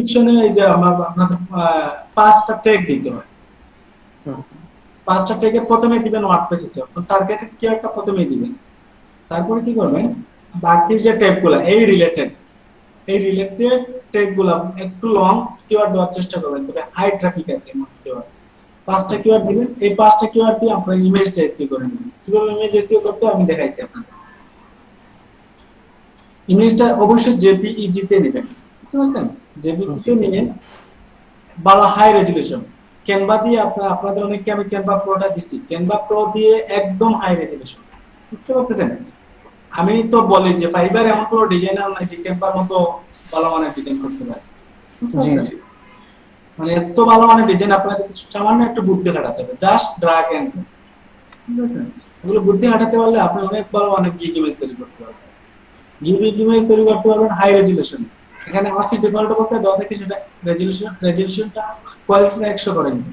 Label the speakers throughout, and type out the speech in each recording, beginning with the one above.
Speaker 1: ডেসক্রিপশনে এই যে আপনাদের 5টা ট্যাগ দিতে হয়। 5টা ট্যাগের প্রথমে দিবেন ওয়ার্ডপ্রেস এসইও, টার্গেটেড কিওয়ার্ডটা প্রথমেই দিবেন। তারপরে কি করবেন, বাকি যে ট্যাগগুলো এই রিলেটেড ট্যাগগুলো একটু লং কিওয়ার্ড দেওয়ার চেষ্টা করবেন, তবে হাই ট্রাফিক আছে এমন কিওয়ার্ড। 5টা কিওয়ার্ড দিবেন, এই 5টা কিওয়ার্ড দিয়ে আপনার ইমেজটা এসইও করে নেবেন। কিভাবে ইমেজ এসইও করতে হয় আমি দেখাইছি আপনাদের। ইমেজটা অবশ্যই জেপিইজি তে নেবেন, বুঝতে পারছেন? জেপিইজি তে নিয়ে ভালো হাই রেজুলেশন। ক্যানভা দিয়ে আপনাদের অনেককে আমি ক্যানভা প্রোটা দিছি, ক্যানভা প্রো দিয়ে একদম হাই রেজুলেশন, বুঝতে পারতেছেন? আমি তো বলি যে ফাইবার এমন কোনো ডিজাইনার নাই যে ক্যানভার মতো ভালো মানের ডিজাইন করতে পারে, বুঝতে পারছেন? মানে এত ভালো মানের ডিজাইন আপনাদের সামান্য একটু বুদ্ধি খাটাতে হবে, জাস্ট ড্র্যাগ এন্ড ড্রপ, ঠিক আছে? এগুলো বুদ্ধি খাটাতে পারলে আপনি অনেক ভালো মানের গিগ ইমেজ তৈরি করতে পারবেন। গিগ ইমেজ তৈরি করতে পারবেন হাই রেজুলেশন। এখানে আসলে ডিফল্ট অবস্থায় দেওয়া থাকে সেটা রেজুলেশনটা কোয়ালিটিটা 100 করে নিন।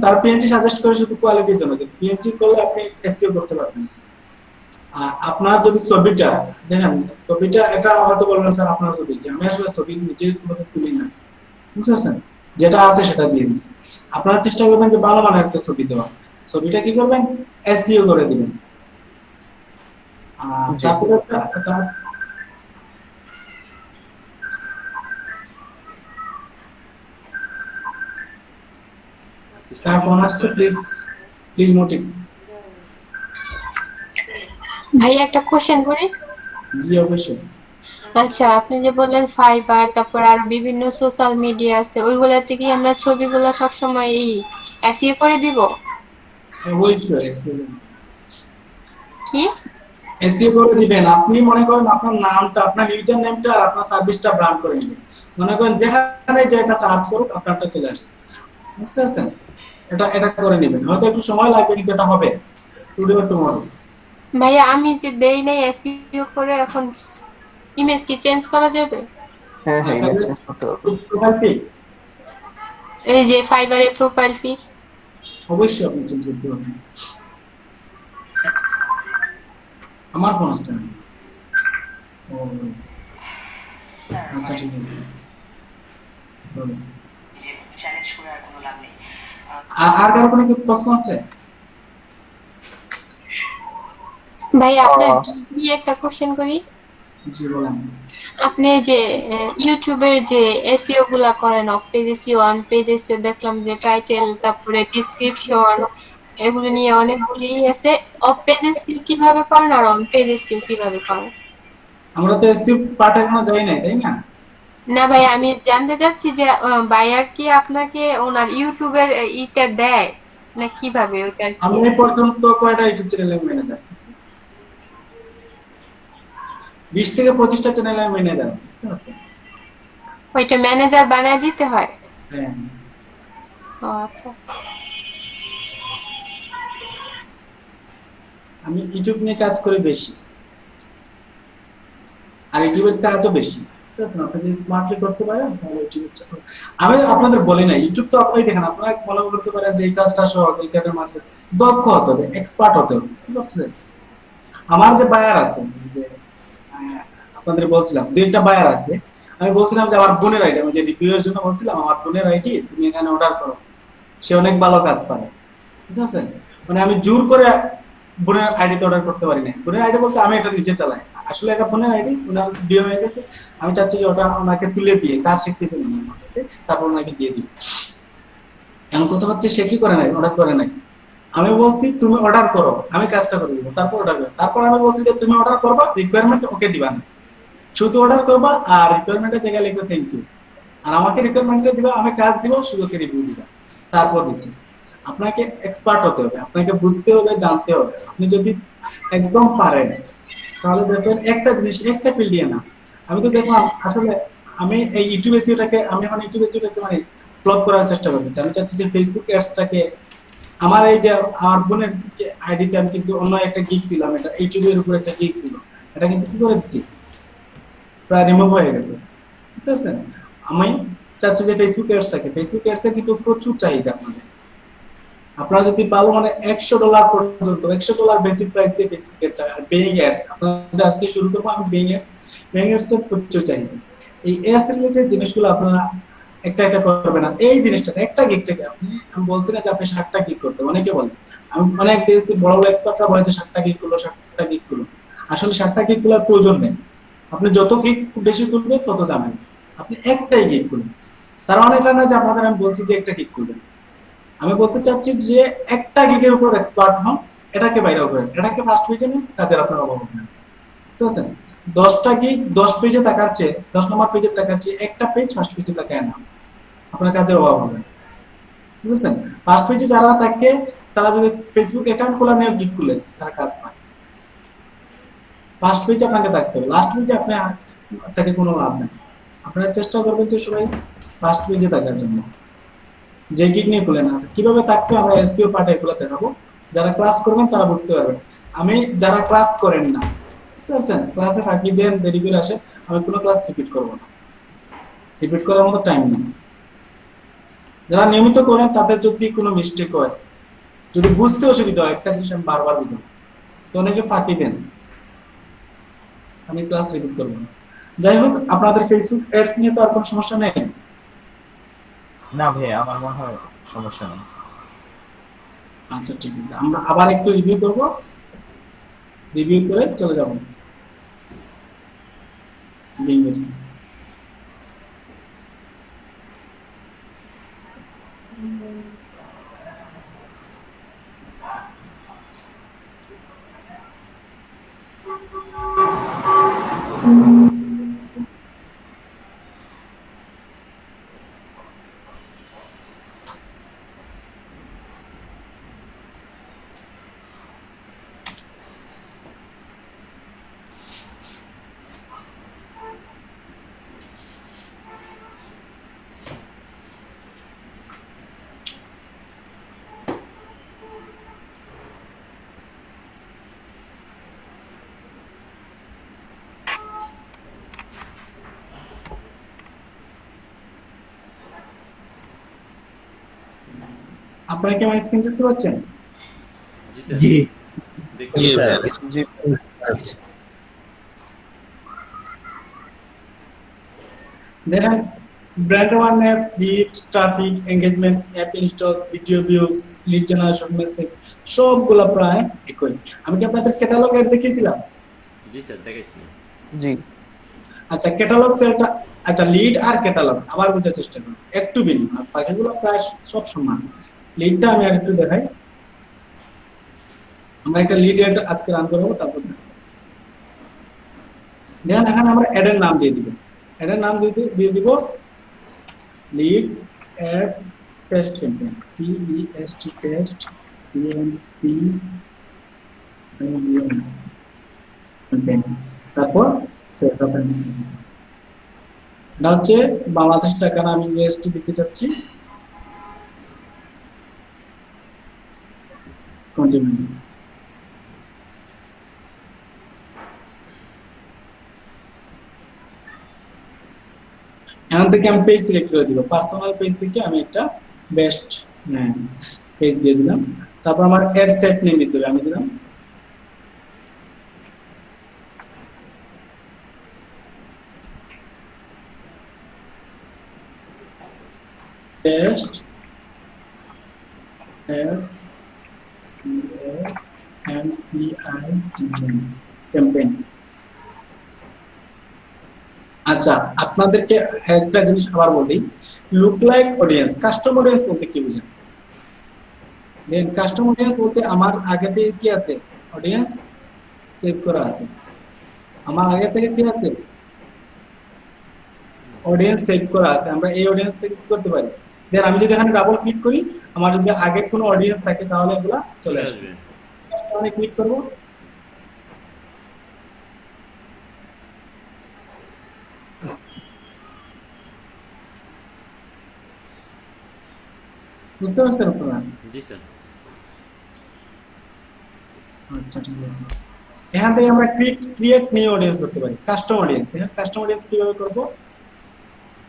Speaker 1: তার পিএনজি সাজেস্ট করে শুধু কোয়ালিটির জন্য, কিন্তু পিএনজি করলে আপনি এসইও করতে পারবেন। আপনার যদি ছবিটা দেখেন, ছবিটা এটা হয়তো বলবেন স্যার আপনার ছবি, আমি আসলে ছবি নিজে কোনোদিন তুলি না, বুঝতে পারছেন? যেটা আছে সেটা দিয়ে দিচ্ছি। আপনারা চেষ্টা করবেন যে ভালো মানের একটা ছবি দেওয়া। ছবিটা কি করবেন, এসইও করে দিবেন। তারপরে কার ফোন আসছে, প্লিজ মোটিভ।
Speaker 2: ভাই একটা কোশ্চেন করি।
Speaker 1: জি অবশ্যই।
Speaker 2: আচ্ছা, আপনি যে বললেন ফাইবার, তারপর আর বিভিন্ন সোশ্যাল মিডিয়া আছে, ওইগুলাতে কি আমরা ছবিগুলো সবসময় এসইও করে দিব?
Speaker 1: অবশ্যই এসইও
Speaker 2: কি?
Speaker 1: এসইও করে দিবেন। আপনি মনে করেন আপনার নামটা, আপনার ইউজার নেমটা আর আপনার সার্ভিসটা ব্র্যান্ড করে নেবেন। মনে করেন যেখানে যেটা সার্চ করুক আপনারটা চলে আসবে, বুঝতে পারছেন? এটা করে নেবেন, হয়তো একটু সময় লাগবে কিন্তু এটা হবে টুডে বা টুমরো।
Speaker 2: ভাইয়া আমি যে দেই নাই এসইও করে, এখন ইমেজ কি চেঞ্জ করা যাবে?
Speaker 1: প্রোফাইল পিক
Speaker 2: এই যে ফাইবারের প্রোফাইল পিক।
Speaker 1: অবশ্যই আপনি চেঞ্জ করতে পারবেন। আমার ফোন আসছে না। ও আচ্ছা ঠিক আছে, চলো। আর কারো কোনো কি প্রশ্ন আছে?
Speaker 2: ভাই আপনার কি একটা কোশ্চেন করি।
Speaker 1: জি বলেন।
Speaker 2: আপনি যে ইউটিউবের যে এসইও গুলা করেন, of page SEO, on page SEO, দেখলাম যে টাইটেল, তারপরে ডেসক্রিপশন, এগুলো নিয়ে অনেকগুলি আছে। অফ পেজ এসইও কিভাবে করেন আর অন পেজ এসইও কিভাবে করেন?
Speaker 1: আমরা তো এসইও পার্টে এখনো যাই নাই, তাই না?
Speaker 2: না ভাই, আমি জানতে চাচ্ছি যে বায়ার কি আপনাকে ওনার ইউটিউবের ইটা দেয় না কিভাবে ওটা কি?
Speaker 1: আমি এই পর্যন্ত কয়টা ইউটিউব চ্যানেলের ম্যানেজার, 20 থেকে 25টা চ্যানেলের ম্যানেজার, বুঝতে পারছেন?
Speaker 2: ওইটা ম্যানেজার বানায় দিতে হয়?
Speaker 1: হ্যাঁ,
Speaker 2: ও আচ্ছা।
Speaker 1: আমি ইউটিউব নিয়ে কাজ করি বেশি, আর ইউটিউবের কাজও বেশি, বুঝতে পারছেন? আপনি যদি স্মার্টলি করতে পারেন তাহলে ইউটিউবের আমি আপনাদের বলি না, ইউটিউব তো আপনি দেখেন, আপনারা মনে করতে পারেন যে এই কাজটা সহজ, এই কাজের মার্কেট দক্ষ হতে হবে, এক্সপার্ট হতে হবে, বুঝতে পারছেন? আমার যে বায়ার আছে, যে আপনাদের বলছিলাম 2টা বায়ার আছে, আমি বলছিলাম যে আমার বোনের আইডি, আমি যে রিভিউ এর জন্য বলছিলাম আমার বোনের আইডি তুমি এখানে অর্ডার করো, সে অনেক ভালো কাজ পারে, বুঝছেন? মানে আমি জোর করে বোনের আইডিতে অর্ডার করতে পারি না। বোনের আইডি বলতে আমি এটা নিজে চালাই, আসলে এটা বোনের আইডি, ওনার বিয়ে হয়ে গেছে। আমি চাচ্ছি যে ওটা ওনাকে তুলে দিয়ে কাজ শিখতেছেন উনি আমার কাছে, তারপর ওনাকে দিয়ে দিই। এমন কথা হচ্ছে সে কি করে নাই, অর্ডার করে নাই। আমি বলছি তুমি অর্ডার করো, আমি কাজটা করে দিব, তারপর অর্ডার করো। তারপর আমি বলছি যে তুমি অর্ডার করবা, রিকোয়ারমেন্ট ওকে দিবা না, শুধু অর্ডার করবা আর রিকোয়ারমেন্টের জায়গায় লিখবে থ্যাংক ইউ। আর আমাকে রিকোয়ারমেন্টে দিবা, আমি কাজ দিব, শুধু ওকে রিভিউ দিবা। তারপর দিছি। আপনাকে এক্সপার্ট হতে হবে, আপনাকে বুঝতে হবে, জানতে হবে। আপনি যদি একদম পারেন তাহলে দেখবেন একটা জিনিস একটা ফিল্ডে না। আমি তো দেখলাম আসলে আমি এই ইউটিউব এসইওটাকে, আমি এখন ইউটিউব এসইওটাকে মানে ফ্লপ করার চেষ্টা করতেছি। আমি চাচ্ছি যে ফেসবুক অ্যাডসটাকে, আমার এই যে আমার বোনের আইডিতে আমি কিন্তু অন্য একটা গিগ ছিলাম, এটা ইউটিউবের উপর একটা গিগ ছিল, এটা কিন্তু কি করে দিচ্ছি, প্রায় রিমুভ হয়ে গেছে, বুঝতে পারছেন? আমি চাচ্ছি যে ফেসবুক অ্যাডসটাকে, ফেসবুক অ্যাডসে কিন্তু প্রচুর চাহিদা আপনাদের। আপনারা যদি পালো মানে $100 পর্যন্ত, $100 বেসিক প্রাইস দিয়ে ফেসবুক এর পেইং অ্যাডস আপনাদের আজকে শুরু করবো। আমি পেইং অ্যাডস এর প্রচুর চাহিদা। এই এডস রিলেটেড জিনিসগুলো আপনারা একটা একটা করবেন না। এই জিনিসটা একটা গিগ থেকে আপনি, আমি বলছি না যে আপনি 60টা গিগ করতে, অনেকে বলে, আমি অনেক দেখেছি বড় বড় এক্সপার্টরা বলে যে 60টা গিগ করলো, 60টা গিগ করলো। আসলে 60টা গিগ গুলোর প্রয়োজন নেই। আপনি যত গিগ বেশি করবেন তত দামে, আপনি একটাই গিগ করুন। তার মানে এটা না যে আপনাদের আমি বলছি যে একটা গিগ করবেন, আমি বলতে চাচ্ছি যে একটা গিগের উপর এক্সপার্ট হন, এটাকে বাইরে করেন, এটাকে ফার্স্ট পেজে নিন, কাজের আপনার অভাব হবে না। বুঝছেন? 10টা গিগ 10 পেজে তাকার চেয়ে, 10 নম্বর পেজে তাকার চেয়ে একটা পেজ ফার্স্ট পেজে তাকায় না, আপনার কাজের অভাব হবে না। বুঝছেন? ফার্স্ট পেজে যারা থাকে তারা যদি ফেসবুক অ্যাকাউন্ট খোলা নিয়ে গিগ খুলে তারা কাজ পায়। ফার্স্ট পেজে আপনাকে থাকতে হবে, লাস্ট পেজে আপনি তাকে কোনো লাভ নেই। আপনারা চেষ্টা করবেন যে সবাই ফার্স্ট পেজে থাকার জন্য। যে গিগ নিয়ে খুলে না কিভাবে থাকতে আমরা এসইও পার্টে এগুলো দেখাবো, যারা ক্লাস করবেন তারা বুঝতে পারবেন। আমি যারা ক্লাস করেন না, বুঝতে পারছেন, ক্লাসে ফাঁকি দেন, দেরি করে আসে, আমি কোনো ক্লাস রিপিট করবো না, রিপিট করার মতো টাইম নেই। যারা নিয়মিত করেন তাদের যদি কোনো মিস্টেক হয়, যদি বুঝতে অসুবিধা হয়, একটা জিনিস আমি বারবার বুঝাবো, তো অনেকে ফাঁকি দেন, আমি ক্লাস রিপিট করবো না। যাই হোক, আপনাদের ফেসবুক অ্যাডস নিয়ে তো আর কোনো সমস্যা নেই?
Speaker 3: না ভাই, আমার মনে হয় সমস্যা নেই।
Speaker 1: আচ্ছা ঠিক আছে, আমরা আবার একটু রিভিউ করবো, রিভিউ করে চলে যাবো বিঙ্গস। আপনারা কি আমার স্ক্রিন দেখতে পাচ্ছেন?
Speaker 4: জি
Speaker 5: জি
Speaker 4: স্যার।
Speaker 5: ভাইয়া।
Speaker 4: জি আচ্ছা।
Speaker 1: দেখেন, brand awareness, reach, traffic, engagement, app installs, video views, lead generation, message, সবগুলো প্রায় একই। আমি কি আপনাদের ক্যাটালগ এড দেখিয়েছিলাম?
Speaker 5: জি স্যার, দেখাচ্ছি।
Speaker 4: জি
Speaker 1: আচ্ছা, ক্যাটালগ সেলটা, আচ্ছা লিড আর ক্যাটালগ আবার বোঝার চেষ্টা করুন, একটু ভিন্ন, আর বাকিগুলো প্রায় সব সমান। লিডটা আমি আরেকটু দেখাই, আমরা একটা লিড এড আজকে রান করবো, তারপর দেখেন এখানে আমরা অ্যাডের নাম দিয়ে দিব, অ্যাডের নাম দিয়ে দিব lead ads test campaign, TEST test CMP campaign, তারপর সেটআপ। এটা হচ্ছে বাংলাদেশ টাকা না, আমি ইউএসডি দিতে চাচ্ছি। কন্টিনিউ। এখান থেকে আমি পেজ সিলেক্ট করে দিব, পার্সোনাল পেজ থেকে আমি একটা বেস্ট পেজ দিয়ে দিলাম। তারপর আমার অ্যাড সেট নেম দিতে হবে, আমি দিলাম test S C A M P I T campaign. আচ্ছা, আপনাদেরকে একটা জিনিস আবার বলি, lookalike audience, custom audience বলতে কি বুঝেন? দেন কাস্টম অডিয়েন্স বলতে আমার আগে থেকে কি আছে, অডিয়েন্স সেভ করা আছে, আমার আগে থেকে কি আছে, অডিয়েন্স সেভ করা আছে। আমরা এই অডিয়েন্স থেকে কি করতে পারি, দেন আমি যদি এখানে ডাবল ক্লিক করি, আমার যদি আগে কোনো অডিয়েন্স থাকে তাহলে এগুলা চলে আসবে। কাস্টমারে ক্লিক করব, বুঝতে পারছেন আপনারা?
Speaker 5: জি স্যার।
Speaker 1: আচ্ছা ঠিক আছে, এখান থেকে আমরা ক্রিয়েট নিউ অডিয়েন্স করতে পারি, কাস্টম অডিয়েন্স। দেখেন কাস্টম অডিয়েন্স কিভাবে করব,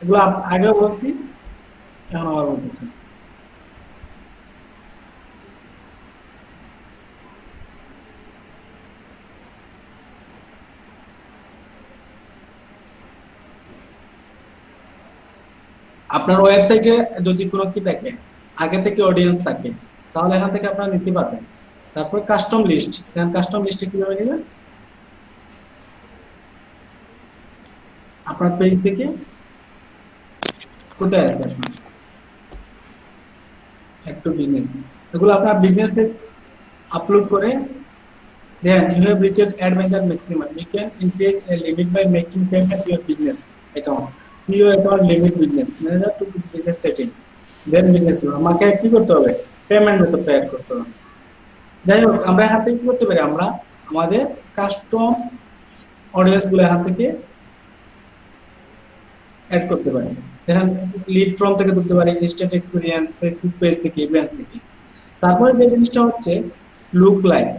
Speaker 1: এগুলো আগেও বলছি, এখন আবার বলতেছি। আপনার ওয়েবসাইটে যদি কোনো কি থাকে, আগে থেকে অডিয়েন্স থাকে, তাহলে এখান থেকে আপনারা নিতে পারবেন। তারপর কাস্টম লিস্ট, দেখেন কাস্টম লিস্টে কিভাবে নেবেন, আপনার পেজ থেকে কোথায় আছে আপনার একটু বিজনেস, এগুলো আপনার বিজনেসে আপলোড করে then you have reached ad manager maximum, you can increase a limit by making payment to your business account, see your account limit business manager to business setting, then business আমাকে কি করতে হবে, payment method add করতে হবে। যাই হোক, আমরা এখান থেকে কি করতে পারি, আমরা আমাদের কাস্টম অডিয়েন্স গুলো এখান থেকে অ্যাড করতে পারি। দেখেন লিড ফর্ম থেকে ধরতে পারি, ইনস্ট্যান্ট এক্সপেরিয়েন্স, ফেসবুক পেজ থেকে, ইভেন্টস থেকে। তারপরে যে জিনিসটা হচ্ছে লুক লাইক।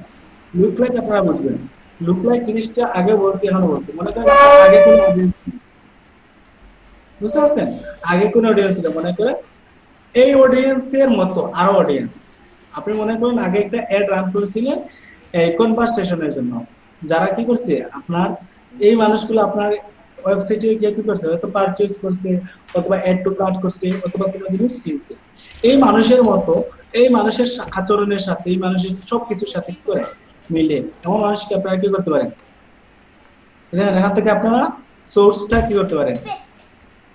Speaker 1: লুক লাইক আপনারা বুঝবেন, লুক লাইক জিনিসটা আগে বলছি এখনো বলছি, মনে করেন আগে কোনো অডিয়েন্স, বুঝতে পারছেন, আগে কোনো অডিয়েন্স ছিল, মনে করেন এই অডিয়েন্সের মতো আরো অডিয়েন্স। আপনি মনে করেন আগে একটা অ্যাড রান করেছিলেন এই কনভারসেশনের জন্য, যারা কি করছে, আপনার এই মানুষগুলো আপনার ওয়েবসাইটে গিয়ে কি করছে, হয়তো পারচেজ করছে, অথবা অ্যাড টু কার্ট করছে, অথবা কোনো জিনিস কিনছে। এই মানুষের মতো, এই মানুষের আচরণের সাথে, এই মানুষের সবকিছুর সাথে কি করে মিলে এমন মানুষকে আপনারা কি করতে পারেন, এখান থেকে আপনারা সোর্সটা কি করতে পারেন,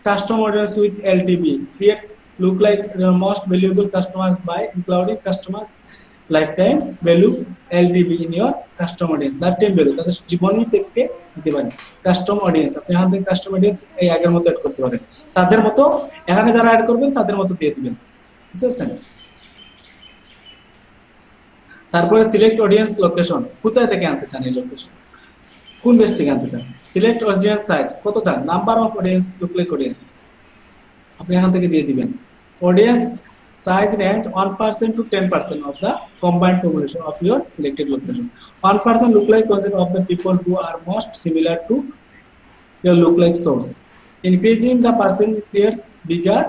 Speaker 1: custom audience with LTV, create look like the most valuable customers by including customers lifetime value LTV in your custom audience, lifetime value তাদের জীবনী থেকে দিতে পারেন। কাস্টম অডিয়েন্স, আপনি এখান থেকে কাস্টম অডিয়েন্স এই আগের মতো অ্যাড করতে পারেন, তাদের মতো এখানে যারা অ্যাড করবেন তাদের মতো দিয়ে দিবেন, বুঝতে পারছেন। তারপরে সিলেক্ট অডিয়েন্স লোকেশন, কোথায় থেকে আনতে চান এই লোকেশন, কোন দেশ থেকে আনতে চান। সিলেক্ট অডিয়েন্স সাইজ, কত চান, number of audience, look like audience আপনি এখান থেকে দিয়ে দিবেন। Audience size range 1% to 10% of the combined population of your selected location. 1% look like percent of the people who are most similar to your look like source. Increasing the percentage creates bigger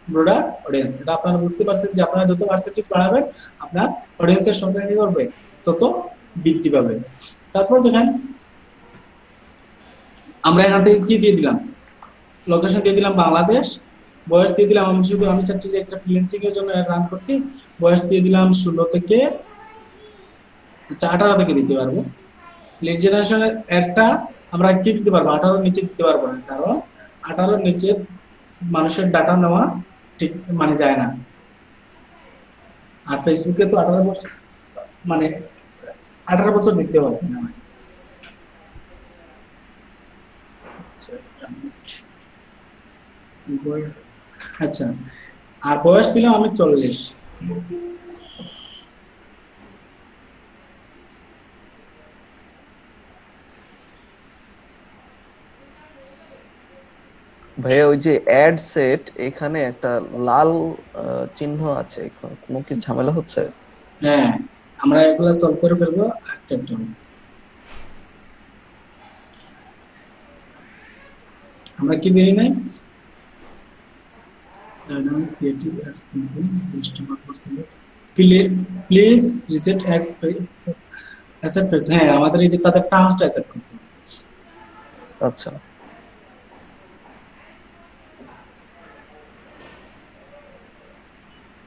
Speaker 1: broader audience. এটা আপনারা বুঝতে পারছেন যে আপনারা যত percentage বাড়াবেন আপনার অডিয়েন্সের সংখ্যা কি করবে, তত বৃদ্ধি পাবে। তারপর দেখেন আমরা এখান থেকে কি দিয়ে দিলাম, লোকেশন দিয়ে দিলাম বাংলাদেশ, বয়স দিয়ে দিলাম, আমি চাচ্ছি যে একটা ফ্রিল্যান্সিং এর জন্য রান করতে, বয়স দিয়ে দিলাম 16 থেকে 18 থেকে দিতে পারবো। লিড জেনারেশনের একটা আমরা কি দিতে পারবো, 18 নিচে দিতে পারবো না, কারণ 18 নিচে মানুষের ডাটা নেওয়া ঠিক মানে যায় না। আর ফেসবুকে তো 18 বছর মানে 18 বছর দিতে পারবে না। আচ্ছা, আর বয়স দিলাম আমি 40।
Speaker 6: ভাইয়া ওই যে অ্যাড সেট, এখানে একটা লাল চিহ্ন আছে, কোনো কি ঝামেলা হচ্ছে?
Speaker 1: হ্যাঁ, আমরা এগুলা সলভ করে ফেলবো একটা একটা। আমরা কি দেরি নাই, dynamic creative ads campaign customer personal please reset asset phase. হ্যাঁ, আমাদের এই যে তাদের টার্মসটা অ্যাসেট করতে হবে।
Speaker 6: আচ্ছা,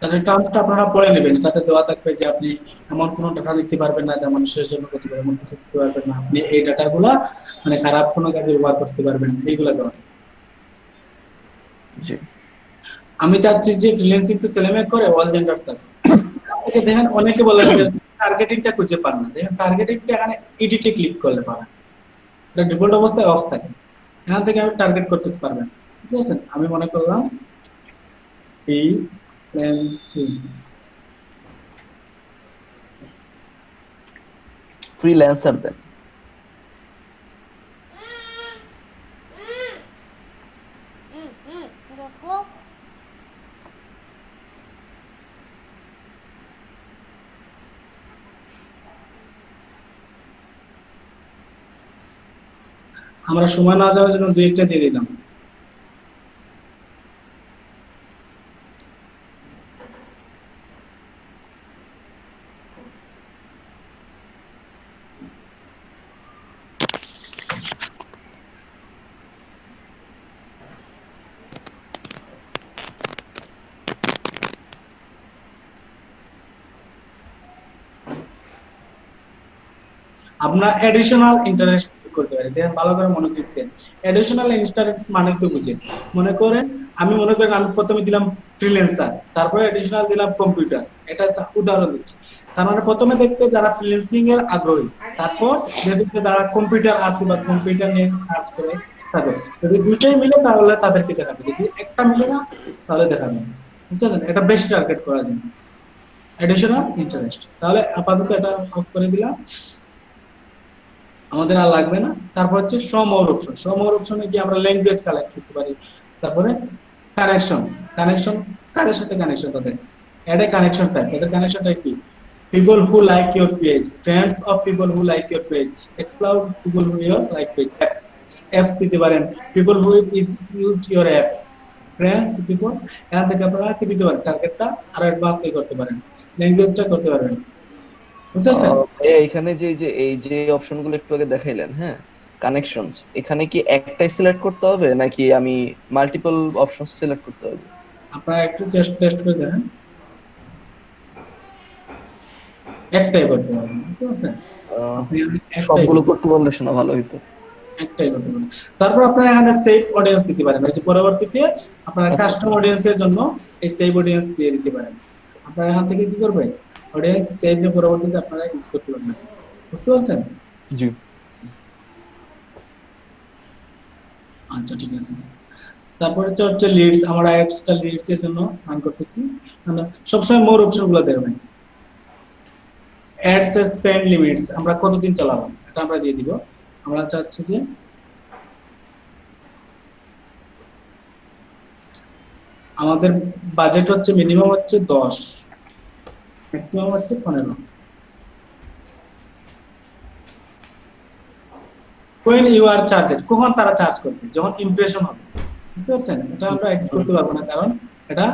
Speaker 1: তাদের টার্মসটা আপনারা পড়ে নেবেন, তাতে দেওয়া থাকবে যে আপনি এমন কোনো ডাটা দিতে পারবেন না যা মানুষের জন্য ক্ষতিকর, এমন কিছু দিতে পারবেন না, আপনি এই ডাটাগুলা মানে খারাপ কোনো কাজে ব্যবহার করতে পারবেন, এইগুলা দেওয়া থাকবে।
Speaker 6: জি।
Speaker 1: আমি চাচ্ছি যে ফ্রিল্যান্সিং তো সেলেমেক করে অল জেন্ডার থাকে। আপনাকে দেখেন অনেকে বলেন যে টার্গেটিংটা খুঁজে পান না, দেখেন টার্গেটিংটা এখানে এডিটে ক্লিক করলে পাবেন, এটা ডিফল্ট অবস্থায় অফ থাকে, এখান থেকে আপনি টার্গেট করতে পারবেন, বুঝতে পারছেন। আমি মনে করলাম
Speaker 6: ফ্রিল্যান্সার দেন।
Speaker 1: আমরা সময় না দেওয়ার জন্য দুই একটা দিয়ে দিলাম। আমরা এডিশনাল ইন্টারেস্ট করতে পারি। দেখেন ভালো করে মনোযোগ দেন। এডিশনাল ইন্টারেস্ট মানে তো বুঝেন, মনে করেন আমি মনে করেন আমি প্রথমে দিলাম ফ্রিল্যান্সার, তারপরে এডিশনাল দিলাম কম্পিউটার, এটা উদাহরণ দিচ্ছি। তার মানে প্রথমে দেখবে যারা ফ্রিল্যান্সিং এর আগ্রহী, তারপর দেখবে যারা কম্পিউটার আছে বা কম্পিউটার নিয়ে কাজ করে তাদের, যদি দুটোই মিলে তাহলে তাদেরকে দেখাবে, যদি একটা মিলে না তাহলে দেখাবে না। বুঝছেন, এটা বেশি টার্গেট করা যায় এডিশনাল ইন্টারেস্ট। তাহলে আপাতত এটা অফ করে দিলাম, আমাদের আর লাগবে না। তারপর হচ্ছে শো মোর অপশন। শো মোর অপশনে কি আমরা ল্যাঙ্গুয়েজ কালেক্ট করতে পারি। তারপরে কানেকশন, কানেকশন কাদের সাথে কানেকশন, তাদের অ্যাড এ কানেকশন টাইপ, তাদের কানেকশন টাইপ কি, people who like your page, friends of people who like your page, explore people who your like page, apps দিতে পারেন, people who is used your app, friends people, এখান থেকে আপনারা কি দিতে পারেন, টার্গেটটা আরো অ্যাডভান্স করতে পারেন, ল্যাঙ্গুয়েজটা করতে পারবেন। বুঝছেন?
Speaker 6: ভাইয়া এখানে যে অপশনগুলো একটু আগে দেখাইলেন, হ্যাঁ, কানেকশনস, এখানে কি একটাই সিলেক্ট করতে হবে নাকি আমি মাল্টিপল অপশন সিলেক্ট করতে হবে?
Speaker 1: আপনারা একটু টেস্ট করে দেখেন, একটাই করতে পারবেন। বুঝতে পারছেন?
Speaker 6: আহ,
Speaker 1: আপনি একটাই
Speaker 6: সবগুলো করতে পারলে শোনা ভালো হইতো।
Speaker 1: একটাই করতে পারবেন। তারপর আপনারা এখানে সেভ অডিয়েন্স দিতে পারেন, এই যে পরবর্তীতে আপনারা
Speaker 6: আচ্ছা।
Speaker 1: কাস্টম অডিয়েন্সের জন্য এই সেভ অডিয়েন্স দিয়ে দিতে পারেন। আপনারা এখান থেকে কি করবেন, অডিয়েন্স সেভ এর পরবর্তীতে আপনারা ইউজ করতে পারবেন। বুঝতে পারছেন?
Speaker 6: জি।
Speaker 1: আচ্ছা ঠিক আছে। তারপরে হচ্ছে লিডস, আমরা এক্সট্রা লিডস এর জন্য রান করতেছি। আমরা সবসময় মোর অপশন গুলো দেখবেন। অ্যাডস স্পেন্ড লিমিটস আমরা কতদিন চালাবো এটা আমরা দিয়ে দিব। আমরা চাচ্ছি যে আমাদের বাজেট হচ্ছে মিনিমাম হচ্ছে 10, ম্যাক্সিমাম হচ্ছে 15। when you are charged, কখন তারা চার্জ করবে, যখন ইমপ্রেশন হবে। বুঝতে পারছেন? এটা আমরা এডিট করতে পারবো না, কারণ এটা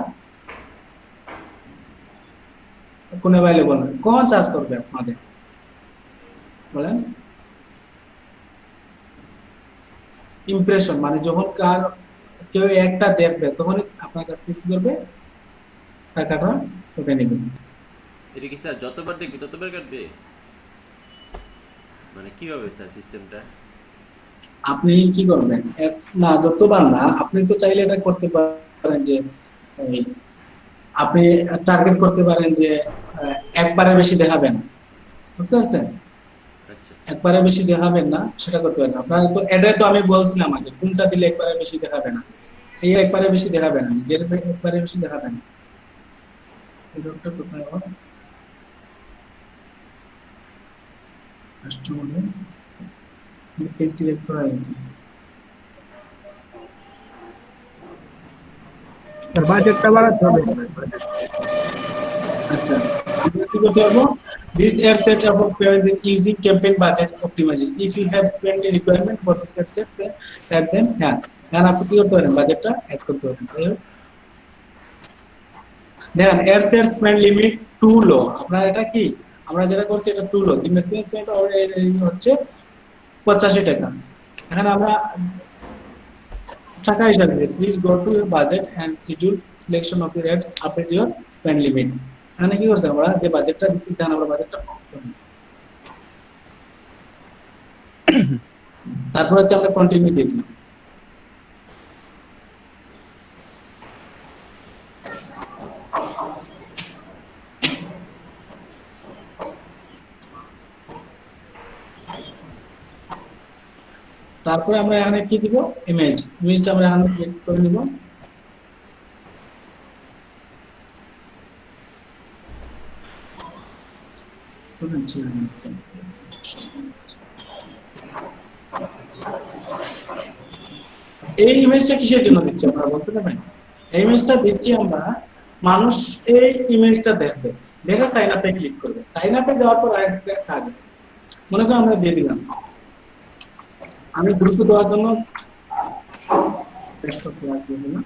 Speaker 1: কোন অ্যাভেলেবল না। কখন চার্জ করবে আপনাদের বলেন? ইমপ্রেশন মানে যখন কার কেউ একটা দেখবে তখনই আপনার কাছ থেকে কি করবে, টাকাটা কেটে নেবে।
Speaker 5: এটা কি স্যার যতবার দেখবি ততবার কাটবে, মানে কিভাবে স্যার সিস্টেমটা?
Speaker 1: আপনি কি করবেন, না যতবার না, আপনি তো চাইলে এটা করতে পারেন যে এই, আপনি টার্গেট করতে পারেন যে একবারে বেশি দেখাবেন। বুঝতে পারছেন?
Speaker 5: আচ্ছা
Speaker 1: একবারে বেশি দেখাবেন না সেটা করতে পারেন। আপনারা তো এডে তো আমি বলছিলাম আগে কোনটা দিলে একবারে বেশি দেখাবে না, এই একবারে বেশি দেখাবে না, একবারে বেশি দেখাবে না। এই লোকটা কোথায় আবার কাস্টমারে এই সিলেক্ট করা হয়েছে।
Speaker 4: স্যার বাজেটটা বাড়াতে হবে।
Speaker 1: আচ্ছা আমরা কি করতে পারবো, this ad set of using campaign budget optimization, if you have spent a requirement for this ad set then add them here, এখন আপনি কি করতে পারেন, বাজেটটা অ্যাড করতে পারেন। দেখেন ad set spend limit too low, আপনারা এটা কি, আমরা যেটা করছি এটা too low, the maximum spend হচ্ছে 85 টাকা। এখানে আমরা টাকা হিসাবে please go to your budget and schedule selection of your ad update your spend limit. এখানে কি করছে, আমরা যে বাজেটটা দিচ্ছি তখন আমরা বাজেটটা অফ করব। তারপর হচ্ছে আমরা কন্টিনিউ দিয়ে দিই। তারপরে আমরা এখানে কি দিব, ইমেজটা আমরা এখানে সিলেক্ট করে নিব। এই ইমেজটা কিসের জন্য দিচ্ছি আপনারা বলতে পারবেন? এই ইমেজটা দিচ্ছি আমরা, মানুষ এই ইমেজটা দেখবে, দেখে সাইন আপে ক্লিক করবে। সাইন আপে দেওয়ার পর আরেকটা কাজ আছে, মনে করেন আমরা দিয়ে দিলাম, আমি গ্রুপে দেওয়ার জন্য ডেস্কটপ দিয়ে দিলাম।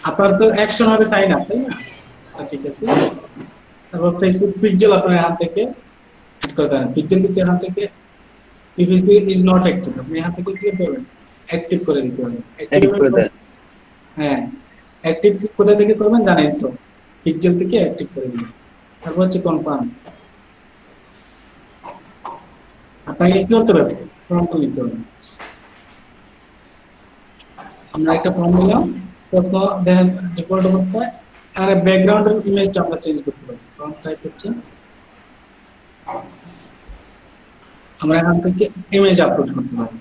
Speaker 1: আপনার তো অ্যাকশন হবে সাইন আপ, তাই না? ঠিক আছে। তারপর ফেসবুক পিক্সেল আপনার এখান থেকে অ্যাড করতে পারেন। পিক্সেল দিতে এখান থেকে ইফ ইজ নট অ্যাক্টিভ, আপনি এখান থেকে কি করতে পারবেন, অ্যাক্টিভ করে দিতে পারবেন।
Speaker 6: এডিট করে দেন।
Speaker 1: হ্যাঁ, অ্যাক্টিভ কোথা থেকে করবেন জানেন তো, পিক্সেল থেকে অ্যাক্টিভ করে দিবেন। তারপর হচ্ছে কনফার্ম, আপনাকে কি করতে হবে, ফর্মটা নিতে হবে। আমরা একটা ফর্ম নিলাম, প্রশ্ন দেখেন ডিফল্ট অবস্থায়, আর ব্যাকগ্রাউন্ডের ইমেজটা আমরা চেঞ্জ করতে পারি। ফর্ম টাইপ হচ্ছে, আমরা এখান থেকে ইমেজ আপলোড করতে পারি।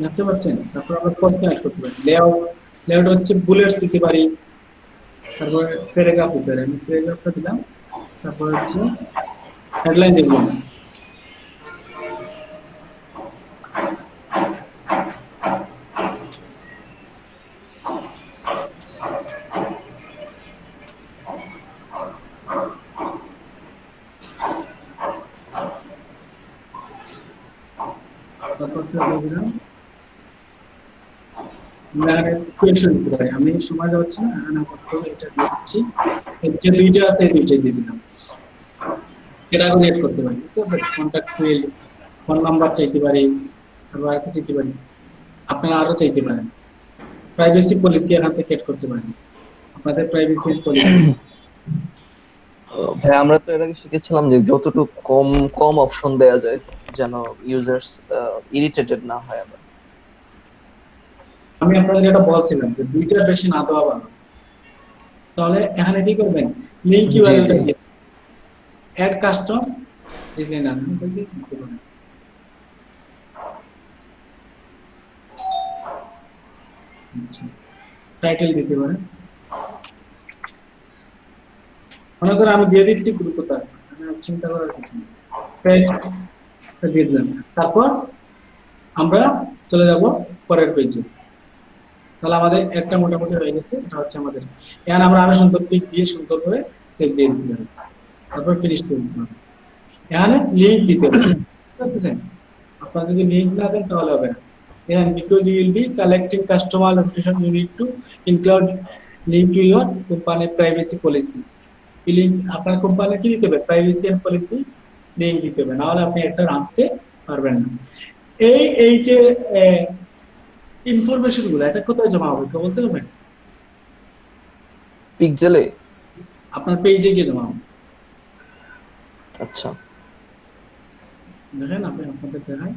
Speaker 1: দেখতে পাচ্ছেন? তারপর আমরা প্রশ্ন অ্যাড করতে পারি। লেআউট হচ্ছে বুলেটস দিতে পারি, তারপর প্যারাগ্রাফ দিতে পারি। আমি প্যারাগ্রাফটা দিলাম, তারপর হচ্ছে হেডলাইন দিলাম। তারপর দিলাম আমরা এখানে কোয়েশ্চেন দিতে পারি। আমি সময় যাচ্ছে না, এখানে আপাতত এটা দিয়ে দিচ্ছি। এর যে দুইটা আছে এই দুইটা দিয়ে দিলাম। এটা আমি এড করতে পারি, বুঝতে পারছেন? কন্টাক্ট ফিল্ড, ফোন নাম্বার চাইতে পারি, তারপর আর কি চাইতে পারি, আপনারা আরো চাইতে পারেন। প্রাইভেসি পলিসি এখান থেকে এড করতে পারেন, আপনাদের প্রাইভেসি পলিসি।
Speaker 6: ভাই আমরা তো এর আগে শিখেছিলাম যে যতটুকু কম কম অপশন দেয়া যায় যেন ইউজার্স ইরিটেটেড না হয় আবার।
Speaker 1: আমি আপনাদের যেটা বলছিলাম যে দুইটার বেশি না দেওয়া ভালো। তাহলে এখানে কি করবেন, লিংক ইউআরএলটা দিয়ে অ্যাড কাস্টম ডিজাইনার দিতে পারেন। টাইটেল দিতে পারেন, মনে করেন আমি দিয়ে দিচ্ছি কোথায়, চিন্তা করার কিছু নেই, দিয়ে দিলাম। তারপর আমরা চলে যাব পরের পেজে। তাহলে আমাদের একটা মোটামুটি হয়ে গেছে, এটা হচ্ছে আমাদের। এখন আমরা আরো সুন্দর পিক দিয়ে সুন্দর করে সেভ দিয়ে দিতে পারি, তারপর ফিনিশ করে দিতে পারি। এখানে লিংক দিতে হবে, বুঝতেছেন? আপনারা যদি লিংক না দেন তাহলে হবে না। এখন because you will be collecting customer information, you need to include link to your company privacy policy. Link আপনার কোম্পানির কি দিতে হবে, প্রাইভেসি এন্ড পলিসি লিংক দিতে হবে, না হলে আপনি একটা আনতে পারবেন না। এই যে ইনফরমেশন গুলো এটা কোথায় জমা হবে কেউ বলতে পারবেন?
Speaker 6: পিক্সেলে।
Speaker 1: আপনার পেজে গিয়ে জমা হবে।
Speaker 6: আচ্ছা,
Speaker 1: দেখেন আপনি আপনাদের দেখায়,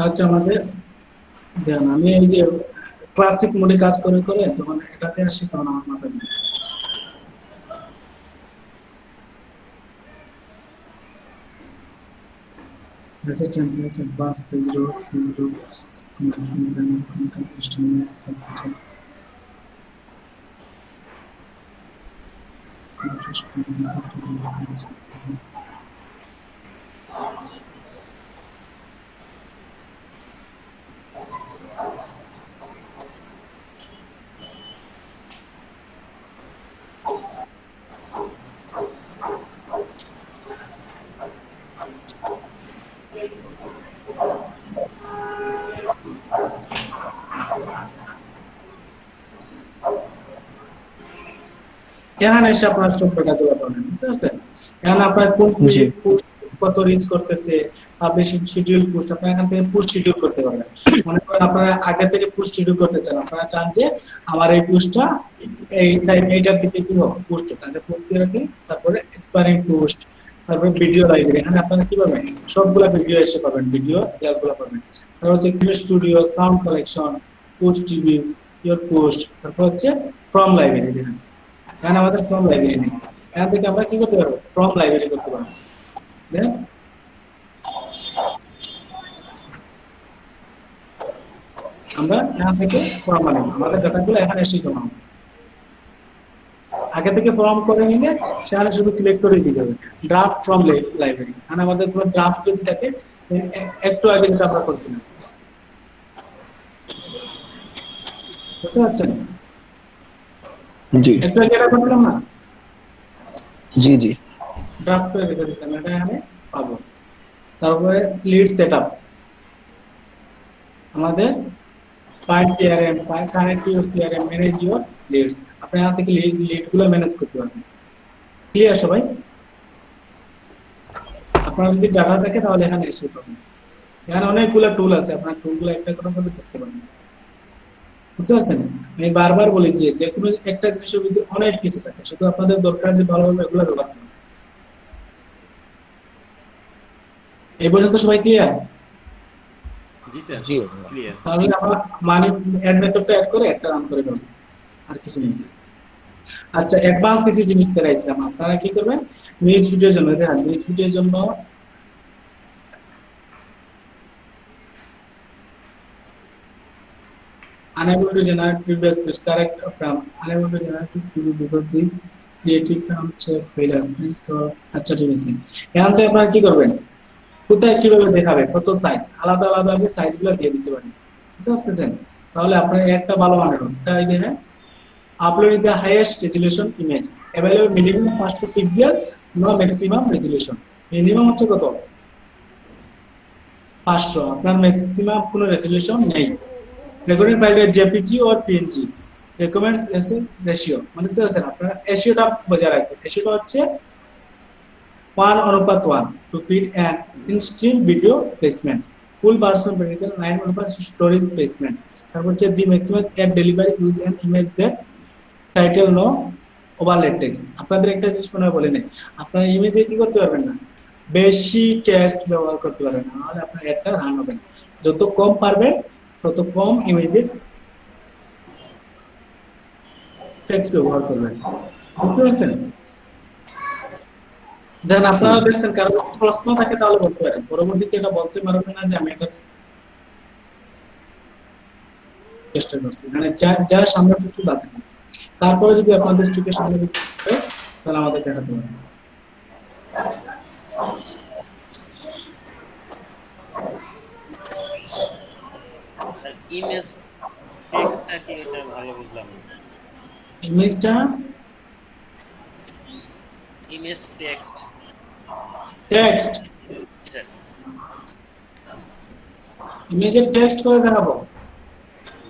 Speaker 1: হচ্ছে আমাদের দেখেন। আমি এই যে ক্লাসিক মোডে কাজ করে করে যখন এটাতে আসি তখন আমার মাথায় নেই। Message templates, advanced page loads, conversion planning, content HTML, etc. এখানে এসে আপনার সব টাকাগুলো পাবেন, বুঝতে পারছেন? এখানে আপনার কোন পোস্ট কত রিচ করতেছে, পাবলিশিং শিডিউল পোস্ট, আপনারা এখান থেকে পোস্ট শিডিউল করতে পারবেন। মনে করেন আপনারা আগে থেকে পোস্ট শিডিউল করতে চান, আপনারা চান যে আমার এই পোস্টটা এইটার দিকে কি হবে পোস্ট, তাহলে পোস্ট দিয়ে রাখি। তারপরে এক্সপায়ারিং পোস্ট, তারপরে ভিডিও লাইব্রেরি, এখানে আপনারা কি পাবেন, সবগুলা ভিডিও এসে পাবেন, ভিডিও ইয়ারগুলো পাবেন। তারপর হচ্ছে studio, sound collection, post review, your post, তারপর হচ্ছে ফ্রম লাইব্রেরি। দেখেন এখানে আমাদের ফ্রম লাইব্রেরি নেই, এখান থেকে আমরা কি করতে পারবো, ফ্রম লাইব্রেরি করতে পারবো। দেখেন আমরা এখান থেকে ফর্ম বানাবো, আমাদের ডাটাগুলো এখানে এসে জমা হবে। আগে থেকে ফর্ম করে নিলে সেখানে শুধু সিলেক্ট করে দিতে হবে ড্রাফট ফ্রম লাইব্রেরি। মানে আমাদের কোনো ড্রাফট যদি থাকে, একটু আগে যেটা আমরা করছিলাম, বুঝতে পারছেন?
Speaker 6: জি
Speaker 1: একটু আগে এটা করছিলাম না,
Speaker 6: জি জি।
Speaker 1: ড্রাফট করে রেখে দিয়েছিলাম, এটা এখানে পাবো। তারপরে লিড সেটআপ, আমাদের part CRM, connect your CRM, manage your leads. আপনি এখান থেকে লিড গুলো ম্যানেজ করতে পারবেন। ক্লিয়ার সবাই? আপনার যদি ডাটা থাকে তাহলে এখানে এসে পাবেন। এখানে অনেকগুলো টুল আছে, আপনার টুলগুলো একটা করে করে দেখতে পারেন। বুঝতে পারছেন? আমি বারবার বলি যে যে কোনো একটা জিনিসের ভিতরে অনেক কিছু থাকে, শুধু আপনাদের দরকার যে ভালোভাবে এগুলো ব্যবহার করুন। এই পর্যন্ত সবাই ক্লিয়ার?
Speaker 5: জি স্যার,
Speaker 3: জি
Speaker 5: ক্লিয়ার।
Speaker 1: তাহলে আমরা মানে অ্যাড মেথডটা অ্যাড করে একটা রান করে দেব, আর কিছু নেই। আচ্ছা, অ্যাডভান্স কিছু জিনিস দেখাইছিলাম, আপনারা কি করবেন, নিউজ ভিডিওর জন্য দেখেন, নিউজ ভিডিওর জন্য unable to generate previous page, correct from unable to generate to because the creative from check failure। তো আচ্ছা ঠিক আছে, এখান থেকে আপনারা কি করবেন, কোথায় কিভাবে দেখাবে, কত সাইজ, আলাদা আলাদা ভাবে সাইজগুলো দিয়ে দিতে পারেন। বুঝতে পারতেছেন? তাহলে আপনার একটা ভালো মানের এটা এই দেখেন, upload the highest resolution image available minimum 500 pixel, no maximum resolution। Minimum হচ্ছে কত, 500, আপনার ম্যাক্সিমাম কোনো রেজোলিউশন নেই। রেকর্ডিং ফাইলের JPG or PNG recommends as ratio, মানে সেটা আপনারা রেশিওটা বজায় রাখবেন। রেশিওটা হচ্ছে 1:1 to fit and in stream video placement, full version variable 9:1 storage placement. তারপর হচ্ছে the maximum ad delivery use an image that title no overlaid text. আপনাদের একটা জিনিস মনে হয় বলে নেই, আপনারা ইমেজে কি করতে পারবেন না, বেশি টেক্সট ব্যবহার করতে পারবেন না, নাহলে আপনার অ্যাডটা রান হবে না। যত কম পারবেন তত কম ইমেজে টেক্সট ব্যবহার করবেন। বুঝতে পারছেন? দেন আপনারা দেখছেন কারো যদি প্রশ্ন থাকে তাহলে বলতে পারেন, পরবর্তীতে এটা বলতে পারবেন না যে আমি এটা চেষ্টা করছি, মানে যা যা সামনে কিছু বাদ আছে। তারপরে যদি আপনাদের চোখের সামনে কিছু হয় তাহলে আমাদের দেখাতে পারেন।
Speaker 7: স্যার ইমেজ টেক্সটটা কি, এটা ভালো বুঝলাম না স্যার।
Speaker 1: ইমেজটা
Speaker 7: ইমেজ টেক্সট
Speaker 1: টেক্সট,
Speaker 7: স্যার।
Speaker 1: ইমেজের টেক্সট করে দেখাবো।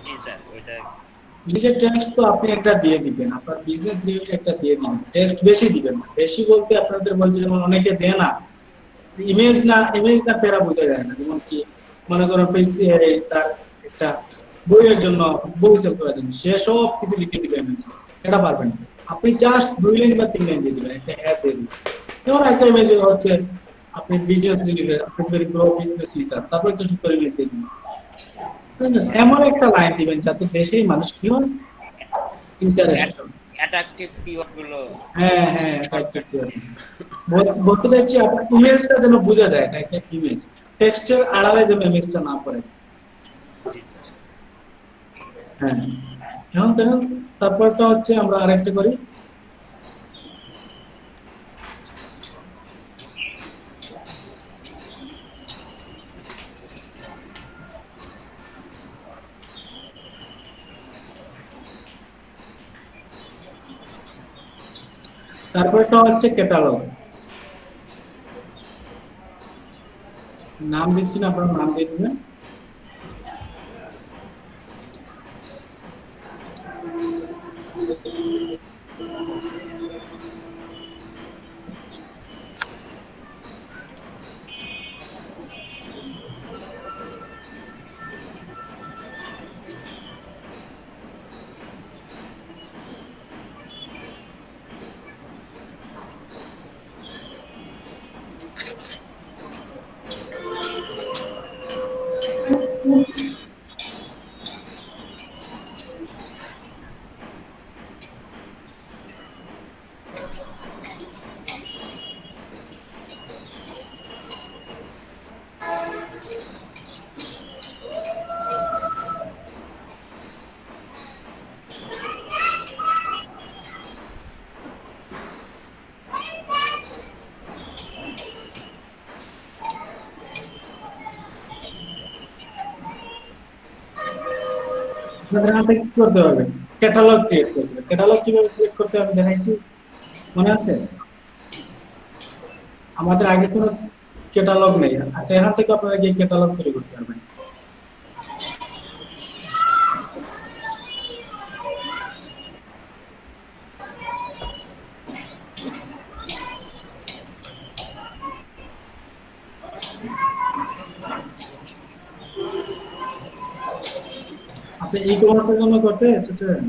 Speaker 7: জি স্যার, ওইটা
Speaker 1: ইমেজের টেক্সট তো আপনি একটা দিয়ে দিবেন, আপনার বিজনেস রিলেটেড একটা দিয়ে দিবেন, টেক্সট বেশি দিবেন না। বেশি বলতে আপনাদের বলছে যেমন অনেকে দেয় না, ইমেজ না পেরা বোঝা যায় না। যেমন কি মনে করেন তার একটা বইয়ের জন্য, বই সেল করার জন্য সে সব কিছু লিখে দিবে ইমেজ, এটা পারবেন না। আপনি জাস্ট 2 লাইন বা 3 লাইন দিয়ে দিবেন, একটা অ্যাড দিয়ে দিবেন। যেমন একটা ইমেজ হচ্ছে আপনি বিজনেস রিলেটেড, আপনাদের গ্রো বিজনেস লিটাস, তারপর একটা সূত্র লিখে দিবেন। বুঝলেন? এমন একটা লাইন দিবেন যাতে দেখেই মানুষ কি হয়, ইন্টারেস্ট হবে।
Speaker 7: অ্যাট্রাকটিভ কিওয়ার্ড গুলো।
Speaker 1: হ্যাঁ হ্যাঁ, বলতে চাইছি আপনার ইমেজটা যেন বোঝা যায়, এটা একটা ইমেজ, টেক্সটের আড়ালে যেন ইমেজটা না পড়ে।
Speaker 7: জি স্যার।
Speaker 1: হ্যাঁ, এখন দেখুন তারপরটা হচ্ছে আমরা আরেকটা করি, তারপরটা হচ্ছে ক্যাটালগ। নাম দিচ্ছি না, আপনার নাম দিয়ে দিবেন। আপনাদের হাতে কি করতে হবে, ক্যাটালগ ক্রিয়েট করতে হবে। ক্যাটালগ কিভাবে ক্রিয়েট করতে হবে দেখাইছি, মনে আছে? আমাদের আগে কোনো ক্যাটালগ নেই। আচ্ছা, এখান থেকে আপনারা গিয়ে ক্যাটালগ তৈরি করতে পারবেন। আপনি ই কমার্সের জন্য করতে চাচ্ছেন?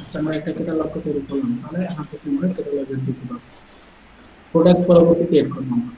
Speaker 1: আচ্ছা, আমরা একটা ক্যাটালগ তৈরি করলাম, তাহলে এখান থেকে আমরা ক্যাটালগের দিতে পারবো। প্রোডাক্ট পরবর্তীতে এড করবো আমরা।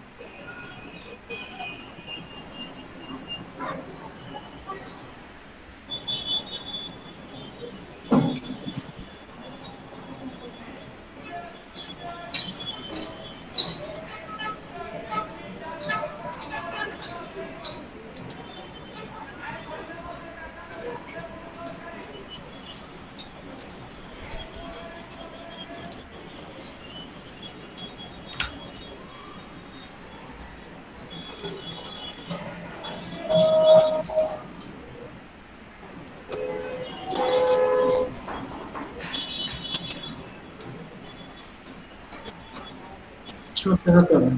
Speaker 1: সব দেখাতে হবে।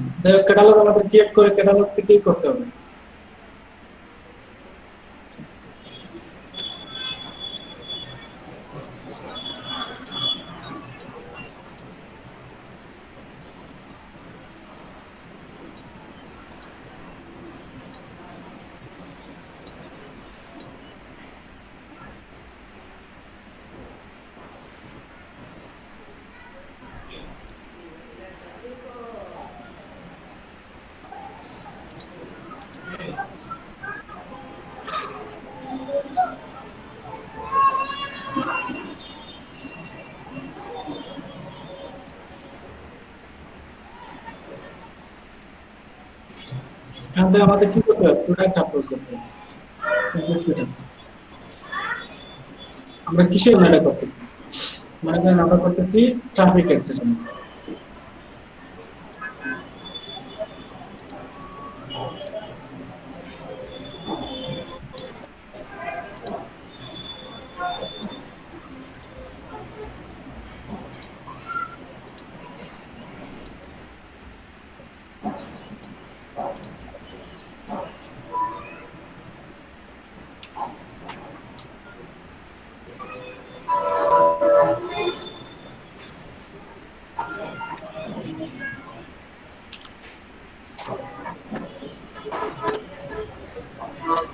Speaker 1: ক্যাটালগ আমাদের ক্রিয়েট করে ক্যাটালগ থেকেই করতে হবে। এখান থেকে আমাদের কি করতে হবে, প্রোডাক্ট আপলোড করতে হবে। Complete setup। আমরা কিসের জন্য এটা করতেছি? মনে করেন আমরা করতেছি ট্রাফিক এর জন্য।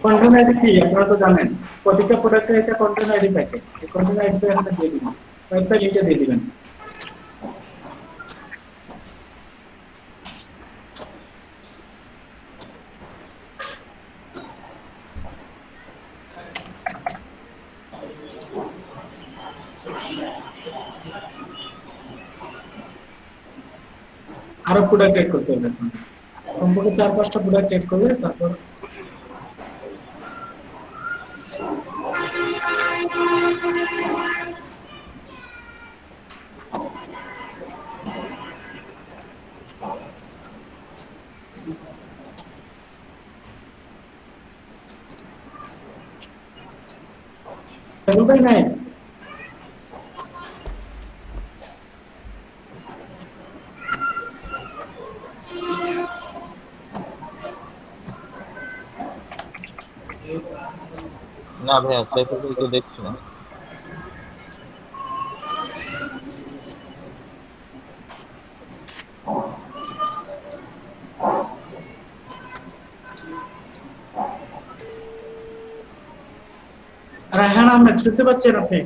Speaker 1: কন্টেন্ট আইডি কি আপনারা তো জানেন, প্রত্যেকটা প্রোডাক্টের একটা কন্টেন্ট আইডি থাকে। এই কন্টেন্ট আইডিটা এখানে দিয়ে দিবেন, কয়েকটা লিংকে দিয়ে দিবেন। আরো প্রোডাক্ট এড করতে হবে এখন। কমপক্ষে 4-5টা প্রোডাক্ট এড করলে তারপর সেলুটাই নাই।
Speaker 3: না ভাইয়া, সাইফুল ভাইকে দেখছি না।
Speaker 1: রায়হান আহমেদ শুনতে পাচ্ছেন আপনি?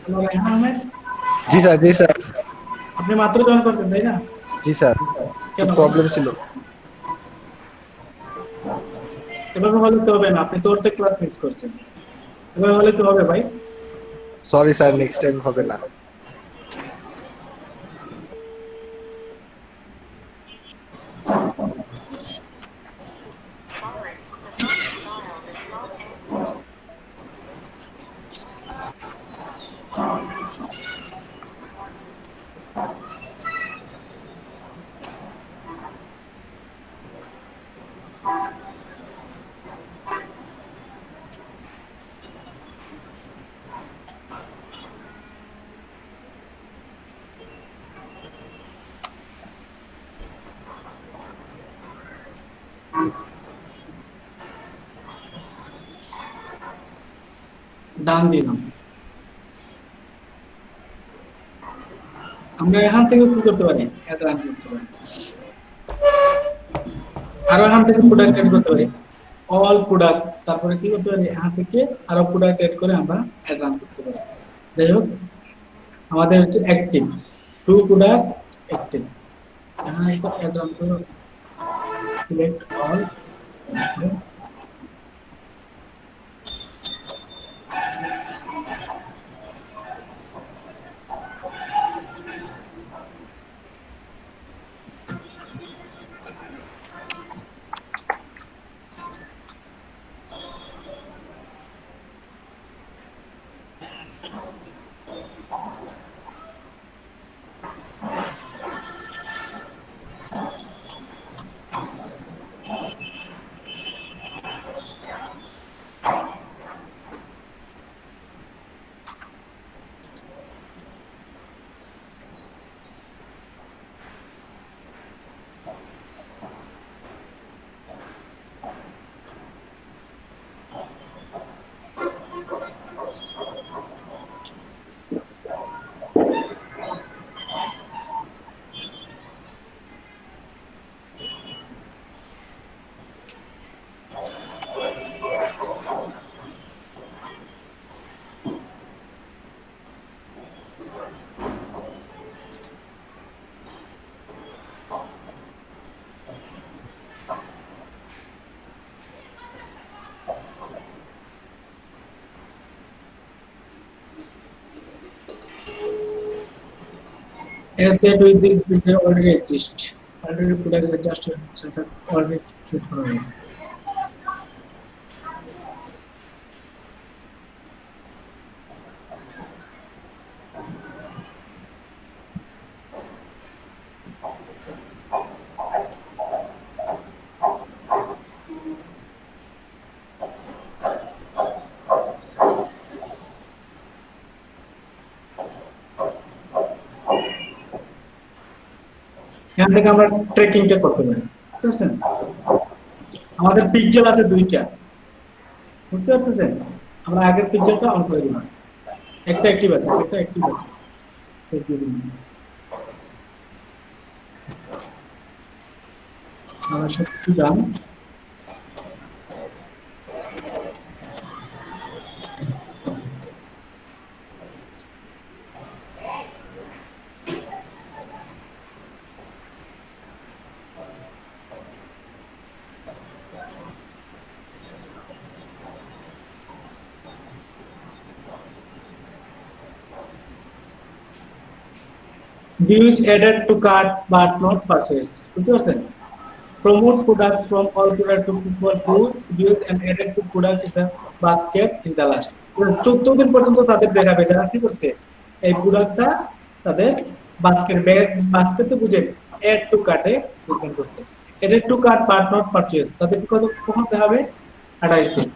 Speaker 1: হ্যালো রায়হান আহমেদ,
Speaker 8: জি স্যার, জি স্যার,
Speaker 1: আপনি মাত্র জয়েন করছেন তাই না?
Speaker 8: জি স্যার,
Speaker 1: কেন
Speaker 8: প্রবলেম ছিল।
Speaker 1: এভাবে হলে তো হবে না, আপনি তো ওর ক্লাস মিস করছেন। এভাবে হলে কি হবে ভাই?
Speaker 8: সরি স্যার, নেক্সট টাইম হবে না।
Speaker 1: ডান দিলাম। আমরা এখান থেকে কি করতে পারি, অ্যাড রান করতে পারি, আর এখান থেকে প্রোডাক্ট এড করতে পারি, অল প্রোডাক্ট, তারপরে কি করতে পারি, এখান থেকে আরো প্রোডাক্ট এড করে আমরা অ্যাড রান করতে পারি। যাই হোক, আমাদের হচ্ছে অ্যাক্টিভ, টু প্রোডাক্ট অ্যাক্টিভ, এখানে তো অ্যাড রান করে select all. As said, with this filter already exist. Already product adjust setup already create করা হয়েছে। এখান থেকে আমরা ট্রেকিংটা করতে পারি, বুঝতে পারছেন? আমাদের পিক্সেল আছে দুইটা, বুঝতে পারতেছেন? আমরা আগের পিক্সেলটা অন করে দিলাম, একটা অ্যাক্টিভ আছে, একটা অ্যাক্টিভ আছে, সেভ দিয়ে দিলাম। আমরা সব কিছু ডান। Views added to cart but not purchased. বুঝতে পারছেন? Promote product from all product to people who views and added to product in the basket in the last. 14 দিন পর্যন্ত তাদের দেখাবে যারা কি করছে এই প্রোডাক্টটা তাদের বাস্কেটে বুঝে add to cart এ যোগদান করছে। added to cart but not purchased, তাদের কখন দেখাবে? 28 দিন।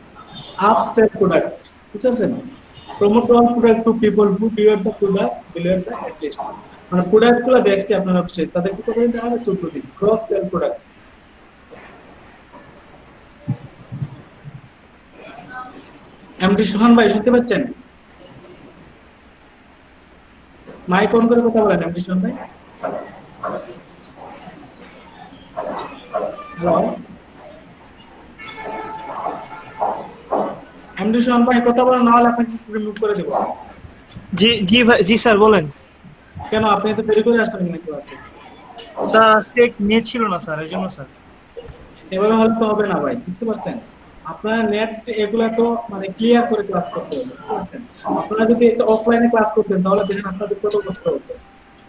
Speaker 1: Upsell product, বুঝতে পারছেন? Promote all product to people who view the product below the ad list. মানে প্রোডাক্টগুলো দেখছি আপনার অফিসে, তাদেরকে কতদিন দেখাবে? 14 দিন। Cross sell product. MD Sohan ভাই শুনতে পাচ্ছেন? মাইক অন করে কথা বলেন এমডি সোহান ভাই। হ্যালো এমডি সোহান ভাই, কথা বলেন, না হলে আপনাকে রিমুভ করে দেব।
Speaker 9: জি জি ভাই, জি স্যার বলেন।
Speaker 1: কেন আপনি তো দেরি করে আসলেন নাকি ক্লাসে?
Speaker 9: স্যার আজকে নেট ছিল না স্যার, এইজন্য স্যার।
Speaker 1: এভাবে হলে তো হবে না ভাই, বুঝতে পারছেন? আপনার নেট এগুলা তো মানে ক্লিয়ার করে ক্লাস করতে হবে, বুঝতে পারছেন? আপনারা যদি একটা অফলাইনে ক্লাস করতেন তাহলে দেখেন আপনাদের কত কষ্ট হতো।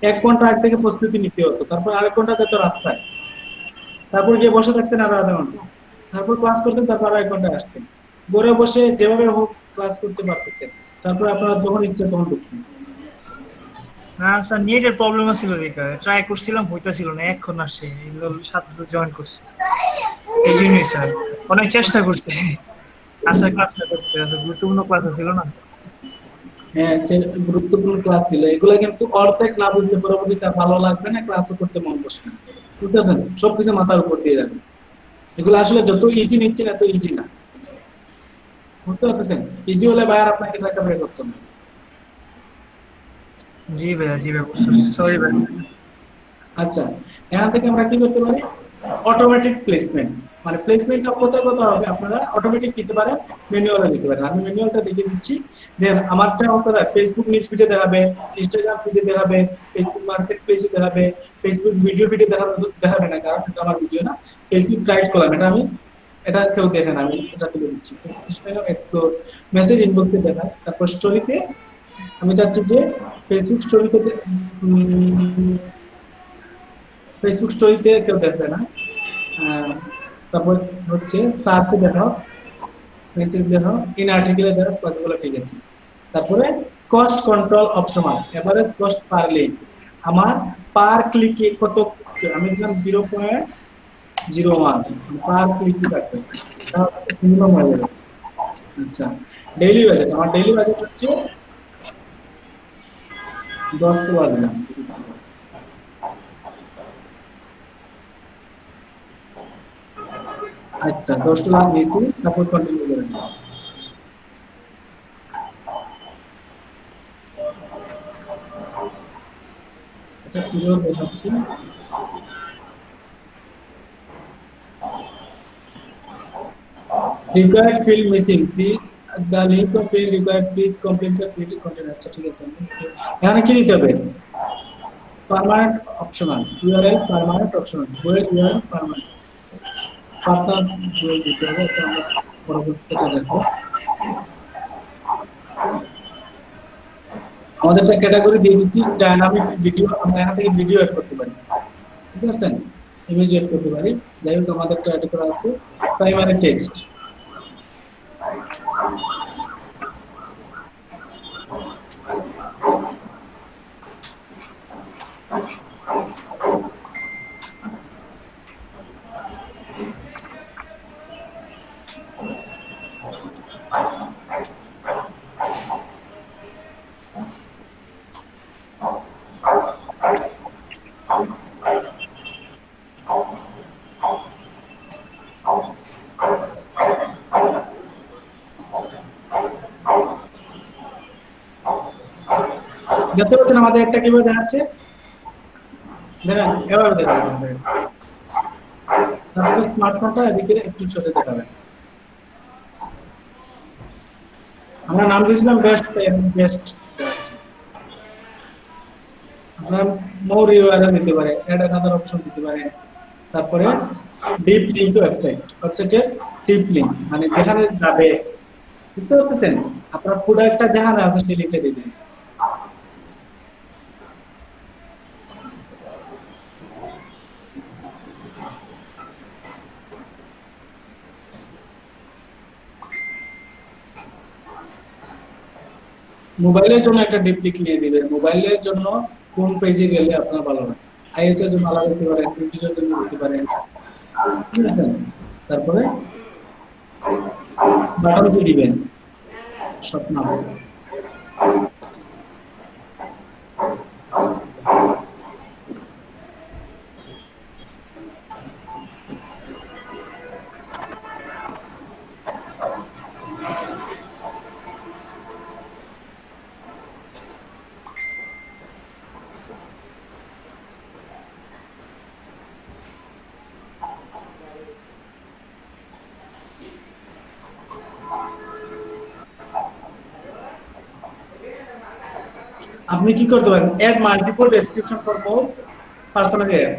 Speaker 1: 1 ঘন্টা আগে থেকে প্রস্তুতি নিতে হতো, তারপর আরেক ঘন্টা যেত রাস্তায়, তারপর গিয়ে বসে থাকতেন আরো আধা ঘন্টা, তারপর ক্লাস করতেন, তারপর আরেক ঘন্টা আসতেন, ঘরে বসে যেভাবে হোক ক্লাস করতে পারতেছেন, তারপর আপনারা যখন ইচ্ছা তখন ঢুকতেন।
Speaker 9: না স্যার, নেটের প্রবলেম ছিল, দেখা ট্রাই করছিলাম, হইতাছিল না, এখন আসছে, এগুলো সাথে সাথে জয়েন করছি, এই জন্যই স্যার অনেক চেষ্টা করছি আসার ক্লাসটা করতে। আসলে গুরুত্বপূর্ণ ক্লাস ছিল না।
Speaker 1: হ্যাঁ, গুরুত্বপূর্ণ ক্লাস ছিল এগুলা, কিন্তু অর্ধেক না বুঝলে পরবর্তীতে ভালো লাগবে না, ক্লাসও করতে মন বসবে না, বুঝতে পারছেন? সবকিছু মাথার উপর দিয়ে যাবে। এগুলো আসলে যত ইজি নিচ্ছেন এত ইজি না। বুঝতে পারতেছেন? ইজি হলে ভাই আর আপনাকে টাকা পে করতে হবে না।
Speaker 9: জি ভাইয়া, জি ভাইয়া, বুঝতে পারছি, সরি ভাই।
Speaker 1: আচ্ছা, এখান থেকে আমরা কি করতে পারি? অটোমেটিক প্লেসমেন্ট, মানে প্লেসমেন্টটা কোথায় কোথায় হবে আপনারা অটোমেটিক দিতে পারেন, ম্যানুয়ালে দিতে পারেন। আমি ম্যানুয়ালটা দেখিয়ে দিচ্ছি। দেন আমারটা কোথায় ফেসবুক নিউজ ফিডে দেখাবে, ইনস্টাগ্রাম ফিডে দেখাবে, ফেসবুক মার্কেট প্লেসে দেখাবে, ফেসবুক ভিডিও ফিডে দেখাবে, দেখাবে না কারণ এটা আমার ভিডিও না। ফেসবুক টাইপ করলাম, এটা আমি, এটা কেউ দেখে না, আমি এটা তুলে দিচ্ছি। ইনস্টাগ্রাম এক্সপ্লোর, মেসেজ ইনবক্সে দেখায়, তারপর স্টোরিতে আমি চাচ্ছি যে ফেসবুক স্টোরিতে, ফেসবুক স্টোরিতে কেউ দেখবে না। তারপর হচ্ছে সার্চে দেখাও, মেসেজ দেখাও, ইন আর্টিকেলে দেখাও, কতগুলো ঠিক আছে। তারপরে cost control optional, average cost per link, আমার পার ক্লিকে কত, আমি দিলাম 0.01 পার ক্লিকে কাটবে, মিনিমাম হয়ে যাবে। আচ্ছা, ডেইলি বাজেট, আমার ডেইলি বাজেট হচ্ছে 10 দিলাম। আচ্ছা, 10 নিয়েছি, তারপর কন্টিনিউ করে নিলাম। এটা কিভাবে দেখাচ্ছি? Required field missing. The link of field required. Please complete the field content. আচ্ছা ঠিক আছে। এখানে কি দিতে হবে? Permanent optional. URL permanent optional. Where URL permanent. পাতা URL দিতে হবে। এটা আমরা পরবর্তীতে দেখব। আমাদের একটা ক্যাটাগরি দিয়ে দিচ্ছি ডাইনামিক ভিডিও, আমরা এখান থেকে ভিডিও এড করতে পারি। বুঝতে পারছেন? ইমেজ এড করতে পারি। যাই হোক আমাদেরটা এড করা আছে প্রাইমারি টেক্সট। দেখতে পাচ্ছেন আমাদের একটা কিভাবে দেখাচ্ছে, দেখেন এভাবে দেখাবে আমাদের। তারপরে স্মার্টফোনটা এদিকে একটু ছোট দেখাবে। আমরা নাম দিয়েছিলাম বেস্ট, বেস্ট দেখাচ্ছে। আপনারা মোর ইউআরএল দিতে পারেন, অ্যাড অ্যানাদার অপশন দিতে পারেন। তারপরে ডিপ লিংক টু ওয়েবসাইট, ওয়েবসাইটের ডিপ লিংক মানে যেখানে যাবে, বুঝতে পারতেছেন? আপনার প্রোডাক্টটা যেখানে আছে সেই লিংকটা দিয়ে দিন। মোবাইলের জন্য একটা ডিপ লিংক নিয়ে দিবেন, মোবাইলের জন্য কোন পেজে গেলে আপনার ভালো হয়। আইএস এর জন্য আলাদা দিতে পারেন, উইন্ডোজের জন্য দিতে পারেন, ঠিক আছে? তারপরে বাটন কি দিবেন, সব নাম। আপনি কি করতে পারেন? Add multiple description for more personal ad.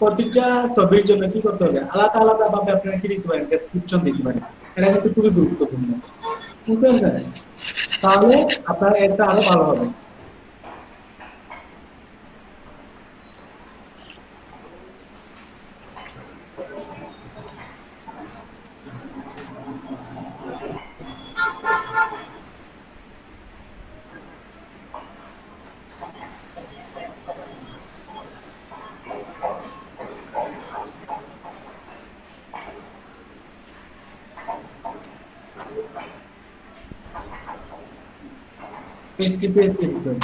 Speaker 1: প্রত্যেকটা ছবির জন্য কি করতে হবে? আলাদা আলাদা ভাবে আপনারা কি দিতে পারেন? ডেসক্রিপশন দিতে পারেন। এটা কিন্তু খুবই গুরুত্বপূর্ণ, বুঝতে পারছেন? তাহলে আপনার অ্যাডটা আরো ভালো হবে। HTTPS দিতে হবে।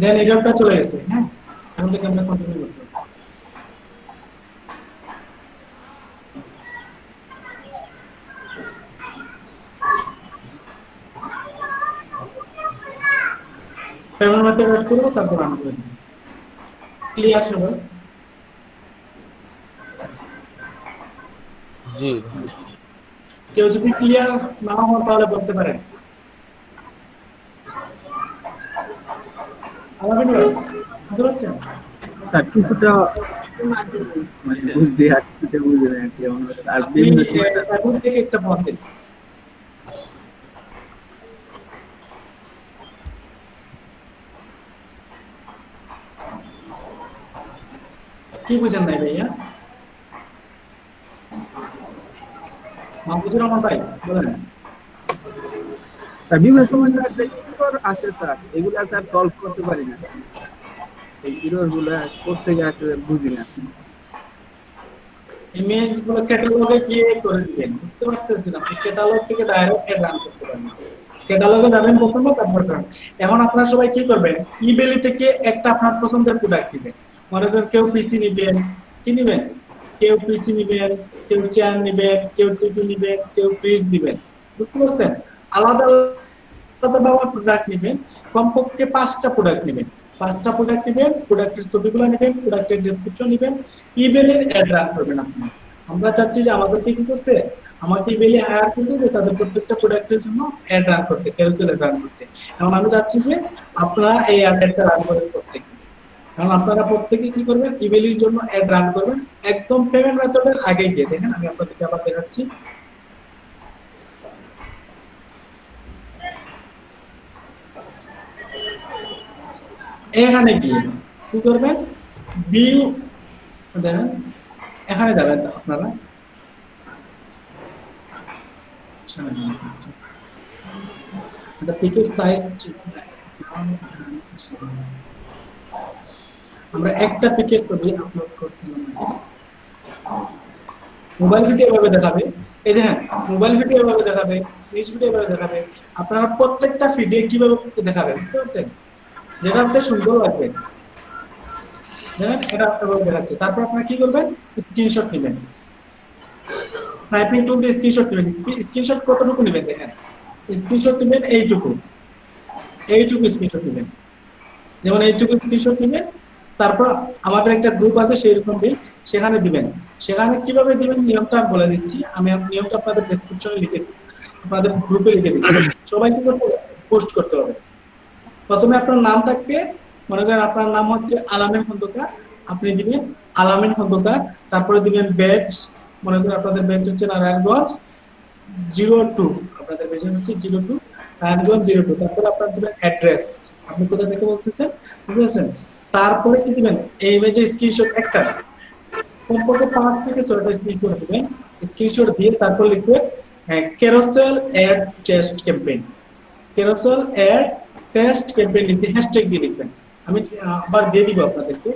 Speaker 1: দেন এররটা চলে গেছে। হ্যাঁ, এখন থেকে আমরা কন্টিনিউ করতে হবে। পেমেন্ট মেথড অ্যাড করব, তারপর রান করব। ক্লিয়ার সবাই?
Speaker 3: জি
Speaker 1: কেউ যদি ক্লিয়ার না হন তাহলে বলতে পারেন। আলামিন ভাই বুঝতে পারছেন?
Speaker 4: স্যার কিছুটা মানে বুঝতে আর কিছুটা বুঝে না আর কি আমার, আর
Speaker 1: আপনি
Speaker 4: বিভিন্ন সময়
Speaker 1: সাইবর থেকে একটা ফোন দিন। কি বুঝেন নাই ভাইয়া? মাহফুজুর রহমান ভাই বলেন।
Speaker 4: স্যার বিভিন্ন সময় স্যার যে error আসে স্যার, এগুলা স্যার সলভ করতে পারি না। এই error গুলা করতে গিয়ে আসলে বুঝি না।
Speaker 1: ইমেজ গুলো ক্যাটালগে গিয়ে করে দিবেন, বুঝতে পারতেছেন? আপনি ক্যাটালগ থেকে ডাইরেক্ট রান করতে পারবেন। ক্যাটালগে যাবেন প্রথমে, তারপর রান। এখন আপনারা সবাই কি করবেন, ইবেলি থেকে একটা আপনার পছন্দের প্রোডাক্ট নেবেন। মনে করেন কেউ পিসি নেবেন, কি নেবেন? কেউ পিসি নেবেন, কেউ চেয়ার নেবেন, কেউ টিভি নেবেন, কেউ ফ্রিজ নেবেন। বুঝতে পারছেন? আলাদা আলাদা প্রোডাক্ট নেবেন, কমপক্ষে 5টা প্রোডাক্ট নেবেন। 5টা প্রোডাক্ট নেবেন, প্রোডাক্টের ছবিগুলো নেবেন, প্রোডাক্টের ডেসক্রিপশন নেবেন, ইমেলের অ্যাড রান করবেন আপনি। আমরা চাচ্ছি যে আমাদেরকে কি করছে, আমাকে ইমেলে হায়ার করছে যে তাদের প্রত্যেকটা প্রোডাক্টের জন্য অ্যাড রান করতে, ক্যারোসেল রান করতে। এখন আমি চাচ্ছি যে আপনারা এই অ্যাডটা রান করবেন প্রত্যেকে। কারণ আপনারা প্রত্যেকে কি করবেন, ইমেলের জন্য অ্যাড রান করবেন একদম পেমেন্ট মেথডের আগে গিয়ে। দেখেন আমি আপনাদেরকে আবার দেখাচ্ছি। এখানে গিয়ে কি করবেন, ভিউ দেখেন, এখানে যাবেন আপনারা। পিকের সাইজ আমরা একটা পিকের ছবি আপলোড করছিলাম। মোবাইল ভিডিও এভাবে দেখাবে, এই দেখেন মোবাইল ভিডিও এভাবে দেখাবে, নিউজ ভিডিও এভাবে দেখাবে। আপনারা প্রত্যেকটা ভিডিও কিভাবে দেখাবেন বুঝতে পারছেন? যেটা আপনাদের সুন্দর লাগবে দেখেন, এটা আপনারা দেখাচ্ছে। তারপর আপনারা কি করবেন, স্ক্রিনশট নেবেন। টাইপিং টুল দিয়ে স্ক্রিনশট নেবেন। স্ক্রিনশট কতটুকু নেবেন দেখেন, স্ক্রিনশট নেবেন এইটুকু স্ক্রিনশট নেবেন। যেমন এইটুকু স্ক্রিনশট নেবেন, তারপর আমাদের একটা গ্রুপ আছে সেই রকম সেখানে দিবেন। সেখানে কিভাবে দিবেন নিয়মটা বলে দিচ্ছি আমি, নিয়মটা আপনাদের ডেসক্রিপশনে লিখে দিই, আপনাদের গ্রুপে লিখে দিচ্ছি। সবাই কি করতে হবে, পোস্ট করতে হবে। প্রথমে আপনার নাম থাকবে, মনে করেন আপনার নাম হচ্ছে আলামিন খন্দকার, আপনি দিবেন আলামিন খন্দকার। তারপরে দিবেন ব্যাচ, মনে করেন আপনাদের ব্যাচ হচ্ছে নারায়ণগঞ্জ 02, আপনাদের ব্যাচ হচ্ছে 02 নারায়ণগঞ্জ 02। তারপরে আপনার দিবেন অ্যাড্রেস, আপনি কোথা থেকে বলতেছেন, বুঝেছেন? তারপরে কি দিবেন, এই ইমেজে স্ক্রিনশট একটা কমপক্ষে 5 থেকে 6টা স্ক্রিনশট দিবেন। স্ক্রিনশট দিয়ে তারপর লিখবেন carousel ads test campaign, carousel ad test campaign লিখে হ্যাশট্যাগ দিয়ে লিখবেন। আমি আবার দিয়ে দিব আপনাদেরকে,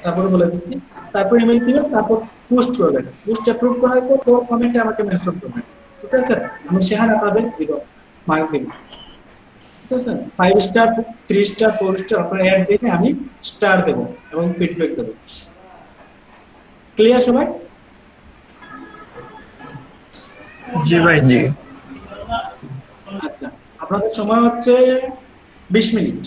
Speaker 1: তারপরে বলে দিচ্ছি। তারপর ইমেজ দিবেন, তারপর পোস্ট করবেন। পোস্ট অ্যাপ্রুভ করার পর কমেন্টে আমাকে মেনশন করবেন, ঠিক আছে? আমি সেখানে আপনাদের দিব, মার্ক দিব, ঠিক আছে? 5 স্টার, 3 স্টার, 4 স্টার আপনার অ্যাড দেখে আমি স্টার দেব এবং ফিডব্যাক দেব। ক্লিয়ার সবাই?
Speaker 9: জি ভাই।
Speaker 6: জি
Speaker 1: আচ্ছা, আপনাদের সময় হচ্ছে 20 মিনিট।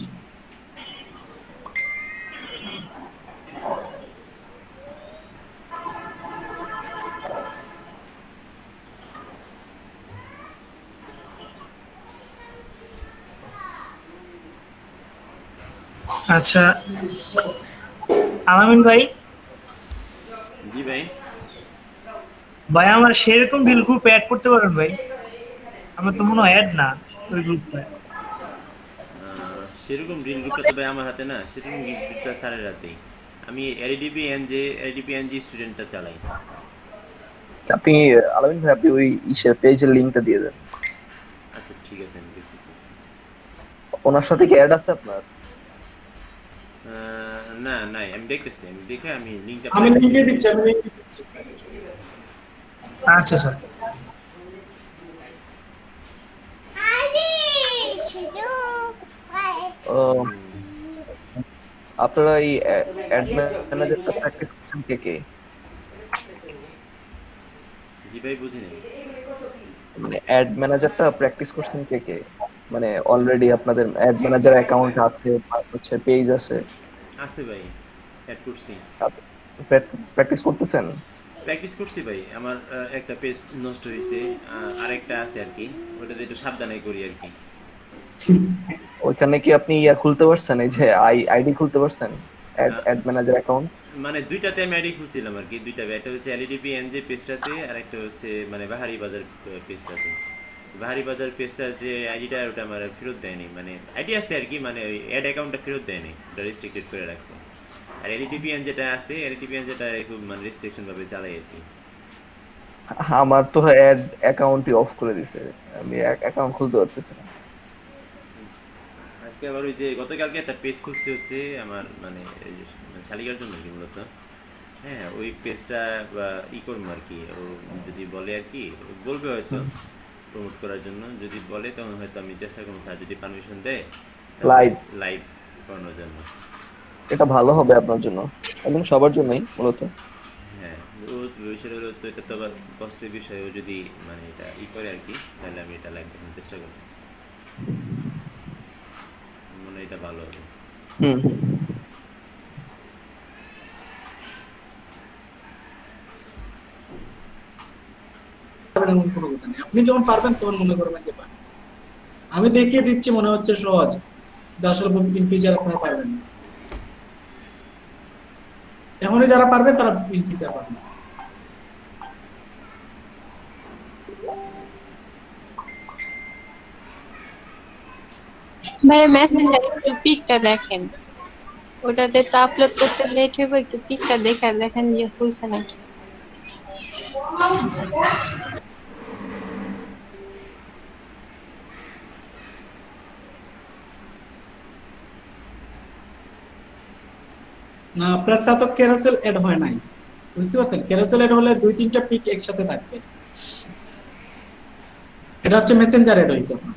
Speaker 9: আচ্ছা আলামিন ভাই,
Speaker 5: জি ভাই।
Speaker 9: ভাই আমার সেরকম রিল গ্রুপ অ্যাড করতে পারেন ভাই? আমার তো মনে হয় অ্যাড না ওই গ্রুপে।
Speaker 5: সেরকম রিল গ্রুপটা তো ভাই আমার হাতে না, সেরকম রিল গ্রুপটা স্যারের হাতেই। আমি এডিপি এনজে স্টুডেন্টটা চালাই।
Speaker 6: আপনি আলামিন ভাই, আপনি ওই ইসের পেজের লিংকটা দিয়ে দেন।
Speaker 5: আচ্ছা ঠিক আছে, আমি দেখতেছি।
Speaker 6: ওনার সাথে কি অ্যাড আছে আপনার?
Speaker 5: না নাই, আমি দেখতেছি, আমি দেখে আমি লিংকটা
Speaker 1: আমি লিখে দিচ্ছি, আমি লিখে দিচ্ছি।
Speaker 9: আচ্ছা স্যার।
Speaker 6: ও আপনারা এই অ্যাড ম্যানেজারটা প্র্যাকটিস করছেন কে কে?
Speaker 5: জি ভাই বুঝি নাই।
Speaker 6: মানে অ্যাড ম্যানেজারটা প্র্যাকটিস করছেন কে কে? মানে অলরেডি আপনাদের অ্যাড ম্যানেজার অ্যাকাউন্ট আছে বা হচ্ছে পেজ আছে,
Speaker 5: আছে ভাই, অ্যাড করছি।
Speaker 6: প্র্যাকটিস করতেছেন?
Speaker 5: প্র্যাকটিস করছি ভাই, আমার একটা পেজ নষ্ট হয়েছে, আরেকটা আছে আর কি, ওটাতে একটু সাবধানে করি আর কি।
Speaker 6: ওইখানে কি আপনি ইয়া খুলতে পারছেন, এই যে আইডি খুলতে পারছেন, অ্যাড ম্যানেজার অ্যাকাউন্ট?
Speaker 5: মানে দুইটাতে আমি আইডি খুলছিলাম আর কি, দুইটা, একটা হচ্ছে এলইডিপি এনজে পেজটাতে আর একটা হচ্ছে মানে বাহারি বাজার পেজটাতে। বাহারি বাজার পেজটার যে আইডিটা ওটা আমার ফেরত দেয়নি, মানে আইডি আছে আর কি, মানে ওই অ্যাড অ্যাকাউন্টটা ফেরত দেয়নি, ওটা রেস্ট্রিক্টেড করে রাখছে। আর এলইডিপিএন যেটা আছে, এলইডিপিএন যেটা খুব মানে রেস্ট্রিকশন ভাবে চালাই আর কি।
Speaker 6: আমার তো অ্যাড অ্যাকাউন্টই অফ করে দিছে, আমি অ্যাকাউন্ট খুলতে পারতেছি না।
Speaker 5: আজকে আবার ওই যে গতকালকে একটা পেজ খুলছে হচ্ছে আমার মানে এই যে শালিকার জন্য আর কি মূলত। হ্যাঁ, ওই পেজটা বা করবো আর কি, ও যদি বলে আর কি, বলবে হয়তো প্রমোট করার জন্য, যদি বলে তখন হয়তো আমি চেষ্টা করবো, স্যার যদি পারমিশন দেয়
Speaker 6: লাইভ
Speaker 5: লাইভ করানোর জন্য।
Speaker 6: এটা ভালো হবে আপনার জন্য এবং সবার জন্যই মূলত।
Speaker 5: হ্যাঁ, ও বিষয় হলো তো, এটা তো আবার কষ্টের বিষয়, ও যদি মানে এটা করে আর কি, তাহলে আমি এটা লাইভ দেখানোর চেষ্টা করবো, মানে এটা ভালো হবে।
Speaker 6: হুম হুম।
Speaker 1: এমন কোনো কথা নেই, আপনি যখন পারবেন তখন মনে করবেন যে পারবেন। আমি দেখিয়ে দিচ্ছি মনে হচ্ছে সহজ, কিন্তু আসলে ইন ফিউচার আপনারা পারবেন না। এখনই যারা পারবে তারা ইন ফিউচার পারবে না।
Speaker 2: ভাই মেসেঞ্জারে একটু পিকটা দেখেন, ওটাতে তো আপলোড করতে লেট হবে, একটু পিকটা দেখে দেখেন যে হইছে নাকি।
Speaker 1: না, আপনারটা তো ক্যারাসেল এড হয় নাই, বুঝতে পারছেন? ক্যারাসেল এড হলে 2-3টা পিক একসাথে থাকবে, এটা হচ্ছে মেসেঞ্জার এড হয়েছে আপনার।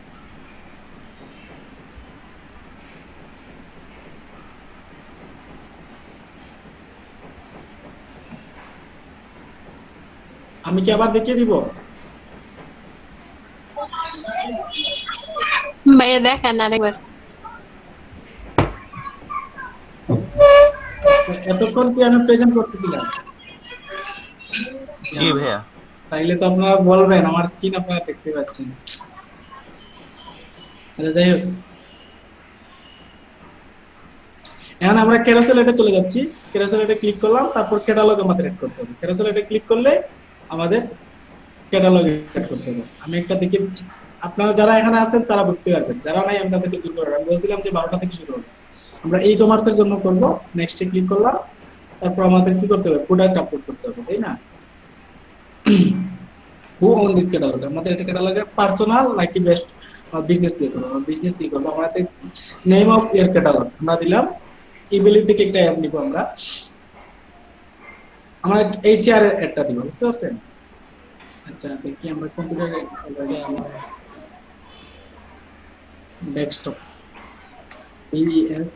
Speaker 1: আমি কি আবার দেখিয়ে দিব?
Speaker 2: ভাইয়া দেখেন আরেকবার।
Speaker 1: এতক্ষণ কি আমি প্রেজেন্ট করতেছিলাম?
Speaker 3: জি ভাইয়া।
Speaker 1: তাইলে তো আপনারা বলবেন, আমার স্ক্রিন আপনারা দেখতে পাচ্ছেন। আচ্ছা, যাই হোক, এখন আমরা ক্যারাসেল এটা চলে যাচ্ছি। ক্যারাসেল এটা ক্লিক করলাম, তারপর ক্যাটালগ আমাদের এড করতে হবে। ক্যারাসেল এটা ক্লিক করলে আমাদের ক্যাটালগ এড করতে হবে। আমি একটা দেখিয়ে দিচ্ছি, আপনারা যারা এখানে আছেন তারা বুঝতে পারবেন, যারা নাই আমি তাদেরকে জুম করে, আমি বলছিলাম যে 12টা থেকে শুরু হবে। আমরা ই কমার্সের জন্য করব, নেক্সটে ক্লিক করলাম, তারপর আমাদের কি করতে হবে, প্রোডাক্ট আপলোড করতে হবে, তাই না? হু ওন দিস ক্যাটালগ, আমাদের এটা ক্যাটালগে পার্সোনাল নাকি বেস্ট বিজনেস দিয়ে করব, বিজনেস দিয়ে করব। আমাদের নেম অফ ইয়ার ক্যাটালগ আমরা দিলাম, ইমেল থেকে একটা অ্যাড নিব আমরা, আমরা এইচআর এর একটা দিব, বুঝতে পারছেন? আচ্ছা দেখি আমরা কম্পিউটারে অলরেডি আমার ডেস্কটপ ES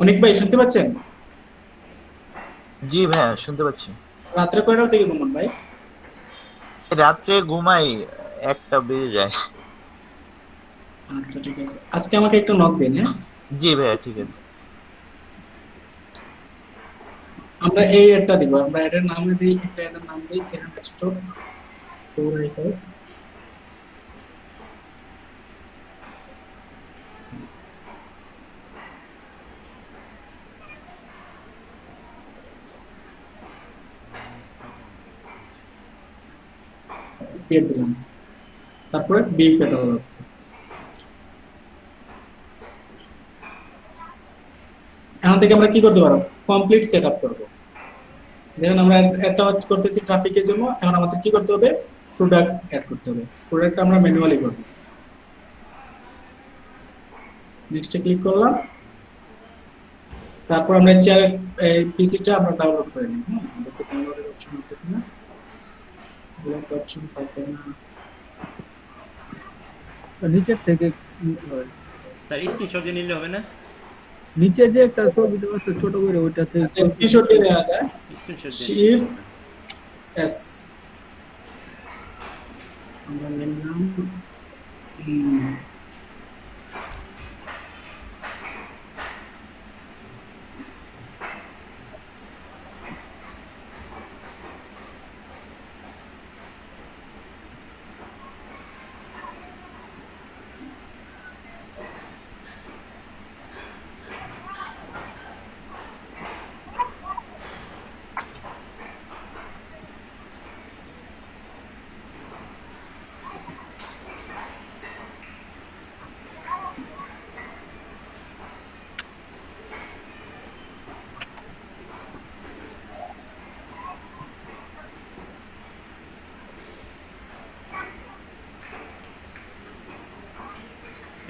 Speaker 1: অনেক ভাই শুনতে পাচ্ছেন?
Speaker 3: জি ভাইয়া শুনতে পাচ্ছি।
Speaker 1: রাত্রে কয়টার থেকে ঘুমান ভাই?
Speaker 3: রাত্রে ঘুমাই 1টা বেজে যায়।
Speaker 1: আচ্ছা ঠিক আছে, আজকে আমাকে একটু নক দিন। হ্যাঁ,
Speaker 3: জি ভাইয়া ঠিক আছে।
Speaker 1: আমরা এই একটা দিব, আমরা এটার নাম দিই, একটা এটার নাম দিই এখানে ডেস্কটপ 4i5। ক্রিয়েট দিলাম, তারপরে বি ক্যাটালগ। এখন থেকে আমরা কি করতে পারবো, কমপ্লিট সেটআপ করব। দেখুন আমরা একটা করতেছি ট্রাফিকের জন্য, এখন আমাদের কি করতে হবে, প্রোডাক্ট অ্যাড করতে হবে। প্রোডাক্ট আমরা ম্যানুয়ালি করব। নেক্সটে ক্লিক করলাম, তারপর আমরা পিসিটা আমরা ডাউনলোড করে নিই। হ্যাঁ, দেখি ডাউনলোডের অপশন আছে কিনা। এগুলো তো অপশন থাকবে না।
Speaker 4: তো নিচের থেকে নিতে হয়।
Speaker 5: স্যার স্ক্রিনশট দিয়ে নিলে হবে না?
Speaker 4: নিচে যে একটা ছবি দেওয়া আছে ছোট করে ওইটা থেকে
Speaker 1: আচ্ছা স্ক্রিনশট দিয়ে নেওয়া যায়।
Speaker 5: স্ক্রিনশট দিয়ে নিলে
Speaker 1: শিফট
Speaker 5: হবে না।
Speaker 1: এস আমরা নিলাম।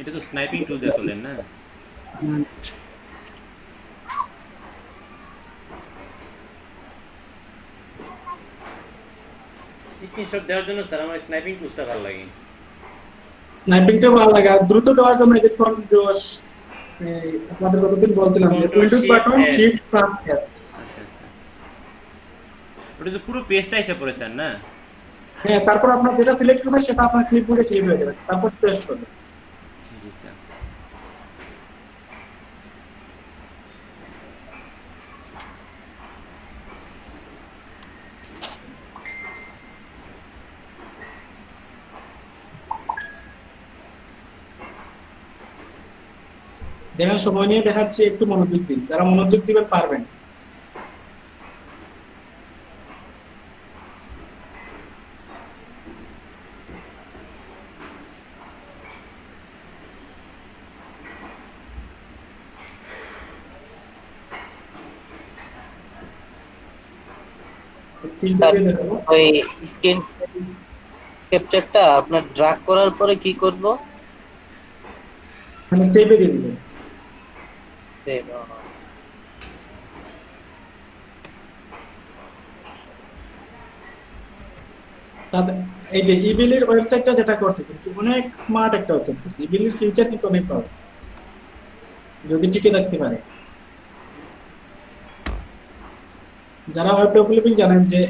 Speaker 5: এটা তো স্নাইপিং টুল দিয়ে করলেন না? স্ক্রিনশট দেওয়ার জন্য স্যার আমার স্নাইপিং টুলসটা ভালো লাগে।
Speaker 1: স্নাইপিংটা ভালো লাগে আর দ্রুত দেওয়ার জন্য এই যে আপনাদের কতদিন বলছিলাম যে
Speaker 5: Control
Speaker 1: Windows
Speaker 5: Shift
Speaker 1: button
Speaker 5: S।
Speaker 1: Shift plus S.
Speaker 5: আচ্ছা আচ্ছা, ওটা তো পুরো পেজটা এসে পড়ে স্যার না?
Speaker 1: হ্যাঁ, তারপর আপনার যেটা সিলেক্ট করবেন সেটা আপনার ক্লিপবোর্ডে সেভ হয়ে যাবে, তারপর পেস্ট করবেন।
Speaker 5: জি স্যার।
Speaker 1: দেখার সময় নিয়ে দেখাচ্ছি, একটু মনোযোগ দিন, যারা মনোযোগ দিবেন পারবেন।
Speaker 6: স্যার,
Speaker 1: দিয়ে দেখাবো।
Speaker 6: ওই স্ক্রিন ক্যাপচারটা আপনার ড্রাগ করার পরে কি করব?
Speaker 1: মানে সেভে দিয়ে দিবেন।
Speaker 6: Save,
Speaker 1: তাদের এই যে ইবিলির ওয়েবসাইটটা যেটা করছে কিন্তু অনেক স্মার্ট একটা ওয়েবসাইট করছে। ইবিলির ফিচার কিন্তু অনেক ভালো, যদি টিকে রাখতে পারে। যারা ওয়েব ডেভেলপিং জানেন যে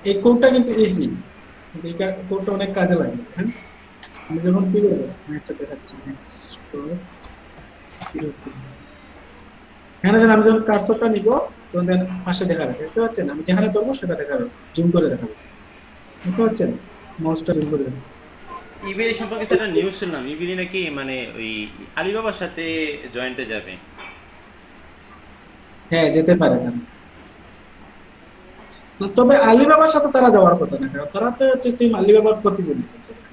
Speaker 1: এই কোডটা কিন্তু ইজি, কিন্তু এই কোডটা অনেক কাজে লাগে। হ্যাঁ, আমি যখন কি করব ম্যাচটা দেখাচ্ছি, এখানে আমি যখন কার্সরটা নিব তখন পাশে দেখা যাবে, দেখতে পাচ্ছেন? আমি যেখানে ধরবো সেটা দেখাবে, জুম করে দেখাবে, দেখতে পাচ্ছেন? মাউসটা জুম করে দেখাবে।
Speaker 5: ইবিলি সম্পর্কে একটা নিউজ শুনলাম, ইবিলি নাকি মানে ওই আলিবাবার সাথে জয়েন্টে যাবে।
Speaker 1: হ্যাঁ, যেতে পারে না, তবে আলিবাবার সাথে তারা যাওয়ার কথা না, কারণ তারা তো হচ্ছে সেম আলিবাবার প্রতিদ্বন্দ্বী করতে পারে।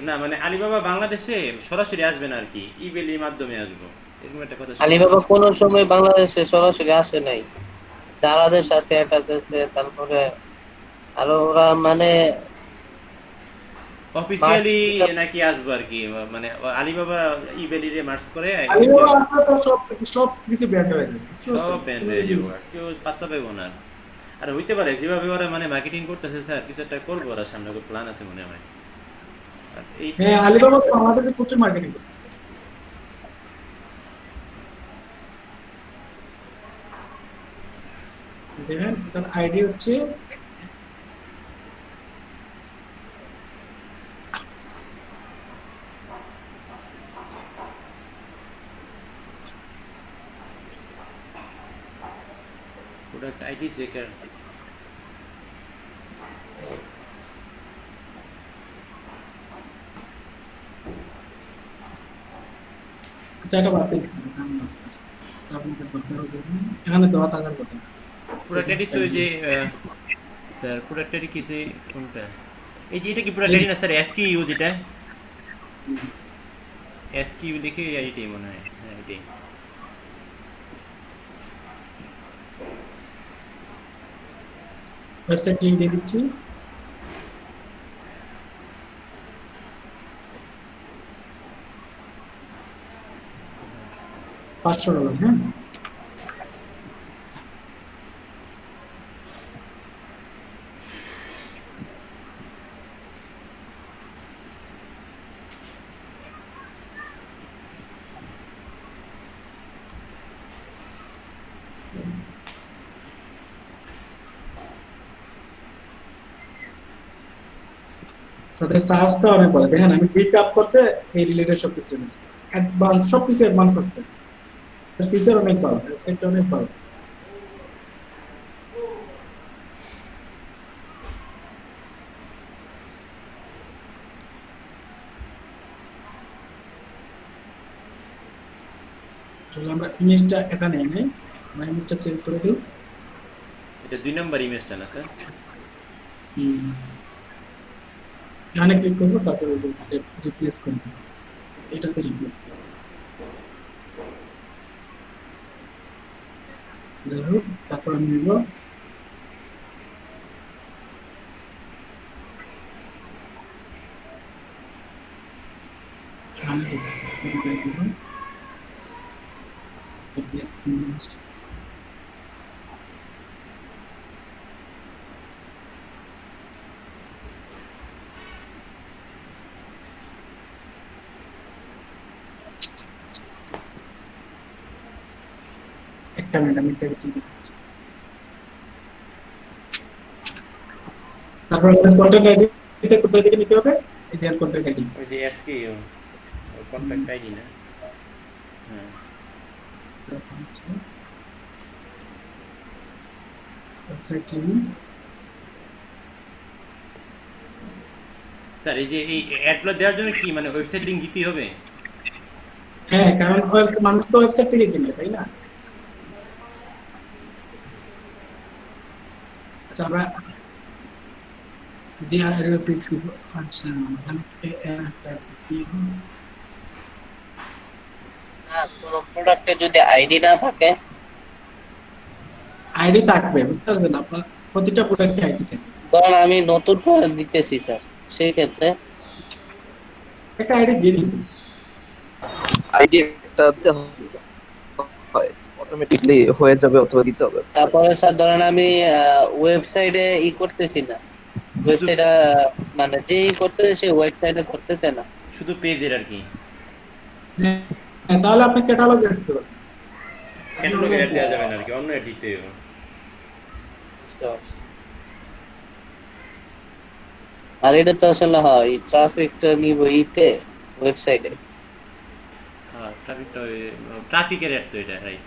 Speaker 5: না মানে আলিবাবা বাংলাদেশে সরাসরি আসবে না আর কি, ইবিলির মাধ্যমে আসবো, এরকম একটা কথা শুনলাম।
Speaker 6: আলিবাবা কোন সময় বাংলাদেশে সরাসরি আসে নাই, যারাদের সাথে অ্যাটাচ আছে, তারপরে আরো ওরা মানে
Speaker 5: অফিসিয়ালি নাকি আসবো আর কি, মানে আলিবাবা ইবিলিরে মার্চ করে
Speaker 1: আলিবাবা আসলে তো সব কিছু ব্যান্ড হয়ে যাবে, বুঝতে পারছেন?
Speaker 5: সব ব্যান্ড হয়ে যাবো, আর কেউ পাত্তা পাইবো না। আর হইতে পারে যেভাবে ওরা মানে মার্কেটিং করতেছে স্যার, কিছু একটা করবো ওরা, সামনে প্ল্যান আছে মনে হয়। আর এই
Speaker 1: হ্যাঁ, আলিবাবা তো আমাদের প্রচুর মার্কেটিং করতেছে। দেখেন এটার আইডি হচ্ছে
Speaker 5: প্রোডাক্ট আইডি চেকার।
Speaker 1: চারটা বাদ দিন, আপনাদের দরকার হবে না। এখানে দেওয়া থাকার কথা।
Speaker 5: প্রোডাক্ট আইডি তো ওই যে স্যার প্রোডাক্ট আইডি কিসে কোনটা? এই যে এটা কি প্রোডাক্ট আইডি না স্যার, এসকিউ যেটা এসকিউ লিখে এই আইডি মনে হয়। হ্যাঁ এটাই।
Speaker 1: ওয়েবসাইট লিংক দিয়ে দিচ্ছি। $500, হ্যাঁ। তাদের সার্চটা অনেক বড়। দেখেন আমি পিক আপ করতে এই রিলেটেড সবকিছু নিচ্ছি, অ্যাডভান্স সবকিছু অ্যাডভান্স করতেছি, ফিচার অনেক ভালো, ওয়েবসাইটটা অনেক ভালো। আসলে আমরা ইমেজটা এটা নেই নাই, আমরা ইমেজটা চেঞ্জ করে দিই।
Speaker 5: এটা 2 নাম্বার ইমেজটা না স্যার?
Speaker 1: এখানে ক্লিক করবো, তারপরে রিপ্লেস করবো, এটাকে রিপ্লেস করবো। যাই হোক, তারপর আমি নিব একটা মিনিট, আমি এটা চিন্তা করছি। তারপর আমাদের কন্টেন্ট আইডিতে কোথায় থেকে নিতে হবে? এই দেয়ার কন্টেন্ট আইডি,
Speaker 5: ওই যে এসকিউ কন্ট্যাক্ট আইডি না? হ্যাঁ,
Speaker 1: ওয়েবসাইট লিংক।
Speaker 5: স্যার এই যে এই অ্যাডগুলো দেওয়ার জন্য কি মানে ওয়েবসাইট লিংক দিতে হবে?
Speaker 1: হ্যাঁ, কারণ মানুষ তো ওয়েবসাইট থেকে কিনে, তাই না? আচ্ছা, আমরা দেয়ার এরিয়া ফিক্স দিব। আচ্ছা, এখানে একটা আছে কি?
Speaker 7: স্যার কোন প্রোডাক্টে যদি আইডি না থাকে,
Speaker 1: আইডি থাকবে, বুঝতে পারছেন? আপনার প্রতিটা প্রোডাক্টে আইডি থাকে।
Speaker 7: ধরেন আমি নতুন করে দিতেছি স্যার, সেই ক্ষেত্রে
Speaker 1: একটা আইডি দিয়ে দিন।
Speaker 6: আইডি একটা দিতে হয়, অটোমেটিকলি হয়ে যাবে অথবা দিতে হবে।
Speaker 7: তারপরে স্যার ধরেন আমি ওয়েবসাইটে করতেছি না, ওয়েবসাইটে মানে যেই করতেছে সেই ওয়েবসাইটে করতেছে না।
Speaker 5: শুধু পেজের আর কি।
Speaker 1: হ্যাঁ, তাহলে আপনি ক্যাটালগ এড দিতে পারেন।
Speaker 5: ক্যাটালগে অ্যাড দেওয়া যাবে না আর কি, অন্য অ্যাড দিতে হবে।
Speaker 7: আর এটা তো আসলে হয় ট্রাফিকটা নিব ইতে ওয়েবসাইটে।
Speaker 5: হ্যাঁ, ট্রাফিকের অ্যাড তো এটা, রাইট।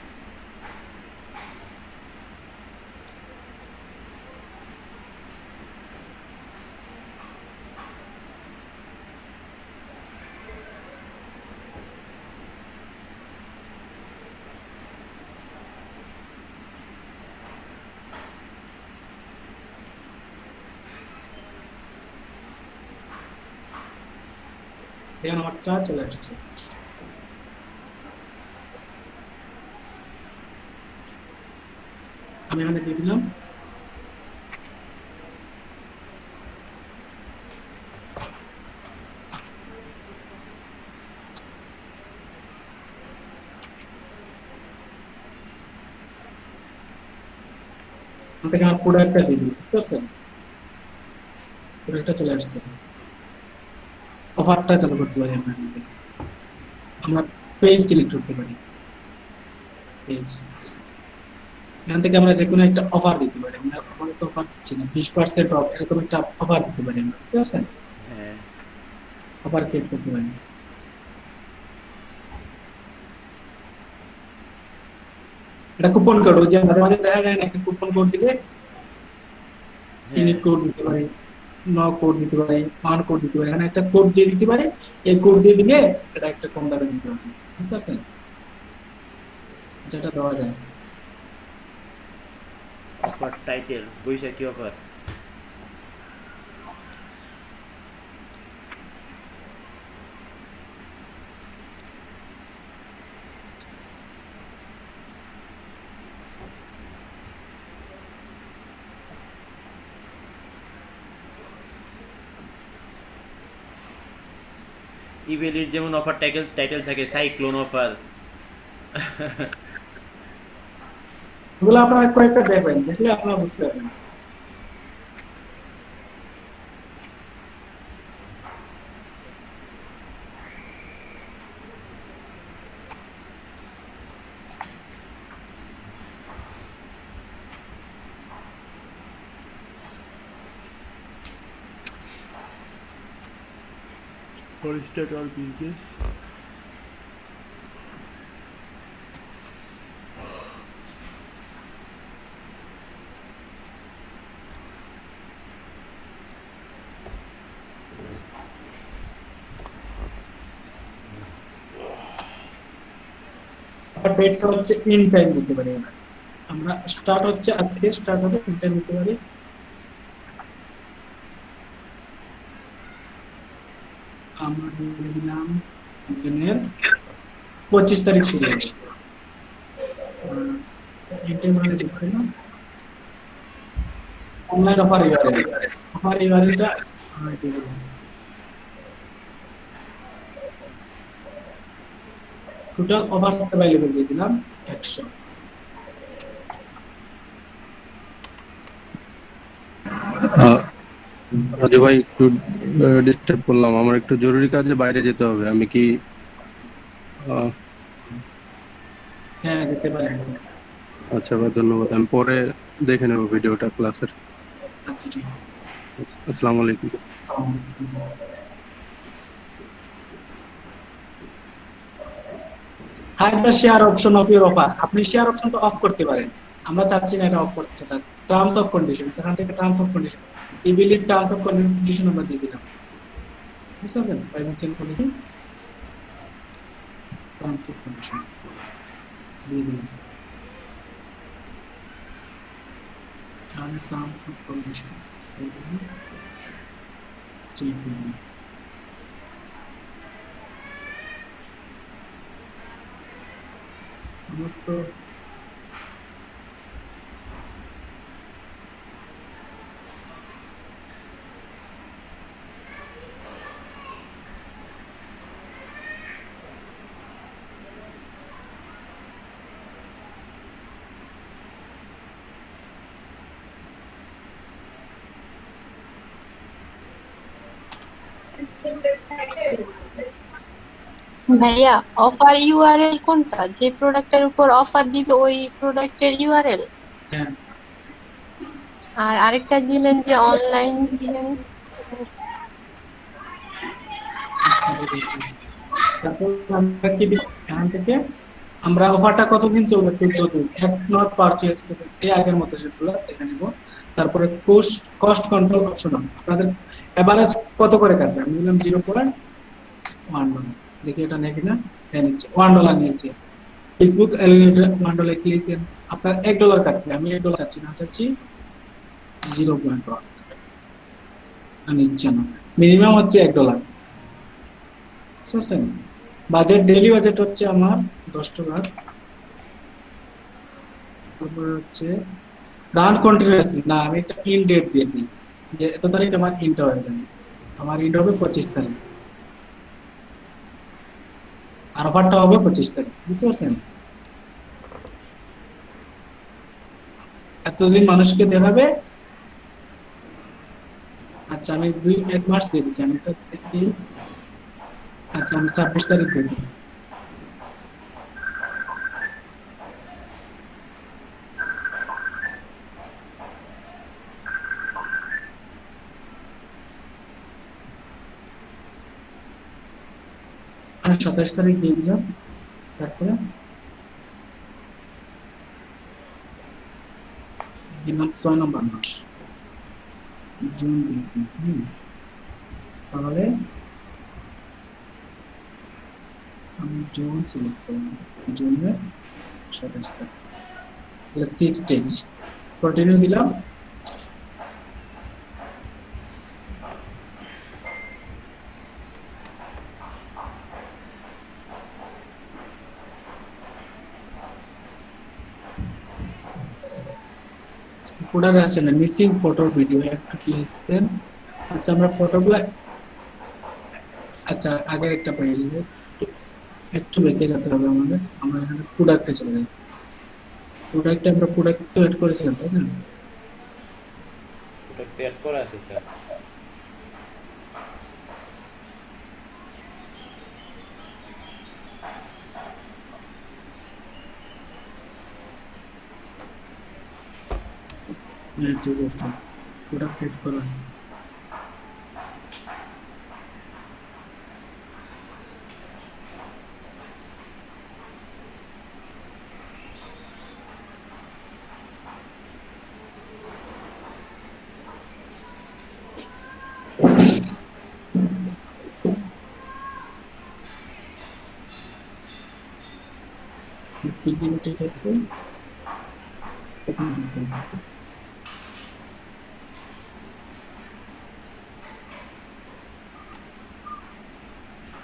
Speaker 1: দেখেন আমারটা চলে আসছে। আমি এখানে দিয়ে দিলাম। আমাকে আমার প্রোডাক্টটা দিয়ে দিই, বুঝতে পারছেন? প্রোডাক্টটা চলে আসছে। অফারটা চালু করতে পারি আমরা এখান থেকে। আমরা পেজ সিলেক্ট করতে পারি, পেজ। এখান থেকে আমরা যে কোনো একটা অফার দিতে পারি। আমরা আমাদের তো অফার দিচ্ছি না, 20% অফ, এরকম একটা অফার দিতে পারি আমরা, বুঝতে পারছেন?
Speaker 5: হ্যাঁ,
Speaker 1: অফার ক্রিয়েট করতে পারি। এটা কুপন কোড, ওই যে মাঝে মাঝে দেখা যায় না, একটা কুপন কোড দিলে ইউনিক কোড দিতে পারি, কোড দিতে পারি, কোড দিতে পারি। এখানে একটা কোড দিয়ে দিতে পারি, এই কোড দিয়ে দিলে এটা একটা কম দামে দিতে পারি, বুঝতে পারছেন? যেটা দেওয়া যায়।
Speaker 5: অফার টাইটেল বৈশাখী অফার। ইবেলির যেমন অফার টাইটেল থাকে সাইক্লোন অফার।
Speaker 1: ওগুলো আপনারা কয়েকটা দেখবেন, দেখলে আপনারা বুঝতে পারবেন।
Speaker 5: For start our business.
Speaker 1: আর ডেটটা হচ্ছে ইন টাইম দিতে পারি আমরা। আমরা স্টার্ট হচ্ছে আজকে স্টার্ট হবে, ইন টাইম দিতে পারি। আমরা দিয়ে দিলাম জুনের 25 তারিখ শুরু হবে। ইন টাইম মানে দেখো না, অনলাইন অফার ইউআরএলটা আমরা দিয়ে দিলাম। টোটাল অফারস अवेलेबल দিয়ে দিলাম 100।
Speaker 10: রাজু ভাই একটু ডিস্টার্ব করলাম, আমার একটু জরুরি কাজে বাইরে যেতে হবে, আমি কি
Speaker 1: হ্যাঁ যেতে পারেন।
Speaker 10: আচ্ছা ভাই ধন্যবাদ, আমি পরে দেখে নেব ভিডিওটা ক্লাসের।
Speaker 1: আচ্ছা ঠিক আছে,
Speaker 10: আসসালামু আলাইকুম।
Speaker 1: Hide the share option of your offer. আপনি শেয়ার অপশনটা অফ করতে পারেন, আমরা চাচ্ছি না এটা অফ করতে। তার টার্মস অফ কন্ডিশন, এখান থেকে টার্মস অফ কন্ডিশন, ইবিলিট টার্মস অফ কন্ডিশন আমরা দিয়ে দিলাম। বুঝছেন privacy and policy terms of condition দিয়ে দিলাম। আর টার্মস অফ কন্ডিশন দিয়ে দিলাম, চেক দিলাম। আমার তো
Speaker 2: ভাইয়া অফার ইউআরএল কোনটা? যে প্রোডাক্টের উপর অফার দিবে ওই প্রোডাক্টের ইউআরএল?
Speaker 1: হ্যাঁ
Speaker 2: আর আরেকটা দিলেন যে অনলাইন দিলেন।
Speaker 1: তারপর আমরা কি দিব এখান থেকে, আমরা অফারটা কতদিন চলবে 14 দিন, এক নট পারচেজ করতে এই আগের মতো সেগুলো দেখে নিব। তারপরে কস্ট কন্ট্রোল অপশন, আপনাদের এভারেজ কত করে কাটবে? আমি দিলাম 0.1 দেখি এটা নেই কিনা। হ্যাঁ নিচ্ছে, $1 নিয়েছে। ফেসবুক অ্যালিগেটর $1 ক্লিক, আপনার $1 কাটবে, আমি $1 চাচ্ছি না, চাচ্ছি 0.1 নিচ্ছে না, মিনিমাম হচ্ছে $1। বুঝছেন? বাজেট ডেইলি বাজেট হচ্ছে আমার $10। তারপর হচ্ছে রান কন্টিনিউয়াসলি, না আমি একটা ইন ডেট দিয়ে দিই যে এত তারিখ আমার ইনটা হয়ে যাবে, আমার ইন হবে 25 তারিখ, আর অফারটা হবে 25 তারিখ। বুঝতে পারছেন? এতদিন মানুষকে দেখাবে। আচ্ছা আমি 1 মাস দিয়ে দিচ্ছি, আমি এটা দিই। আচ্ছা আমি 26 তারিখ দিয়ে দিই। আমি 27 তারিখ দিয়ে দিলাম। তারপরে দিলাম 6 নম্বর মাস, জুন দিয়ে দিই। তাহলে আমি জুন সিলেক্ট করলাম, জুনের 27 তারিখ, 6 ডেজ। কন্টিনিউ দিলাম। প্রোডাক্ট আসছে না, মিসিং ফটো ভিডিও, একটু প্লিজ দেন। আচ্ছা আমরা ফটোগুলো, আচ্ছা আগের একটা পেজে একটু বেঁকে যেতে হবে আমাদের। আমরা এখানে প্রোডাক্টে চলে যাই। প্রোডাক্টে আমরা প্রোডাক্ট তো এড করেছিলাম তাই না?
Speaker 5: প্রোডাক্ট অ্যাড করা আছে স্যার।
Speaker 1: হ্যাঁ ঠিক আছে, প্রোডাক্ট এড করা আছে। পিডিএম ঠিক আছে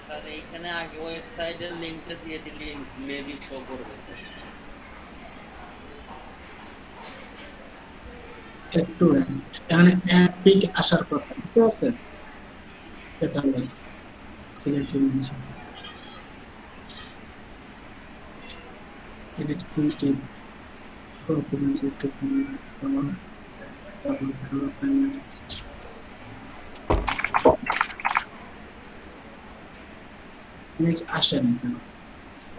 Speaker 7: স্যার এইখানে আগে ওয়েবসাইটের লিংকটা দিয়ে দিলে মেবি শো করবে।
Speaker 1: একটু এখানে পিক আসার কথা বুঝতে পারছেন এটা সিলেক্ট করে নিচ্ছি এডিট ফুল টিপ performance একটু নিচ আসেন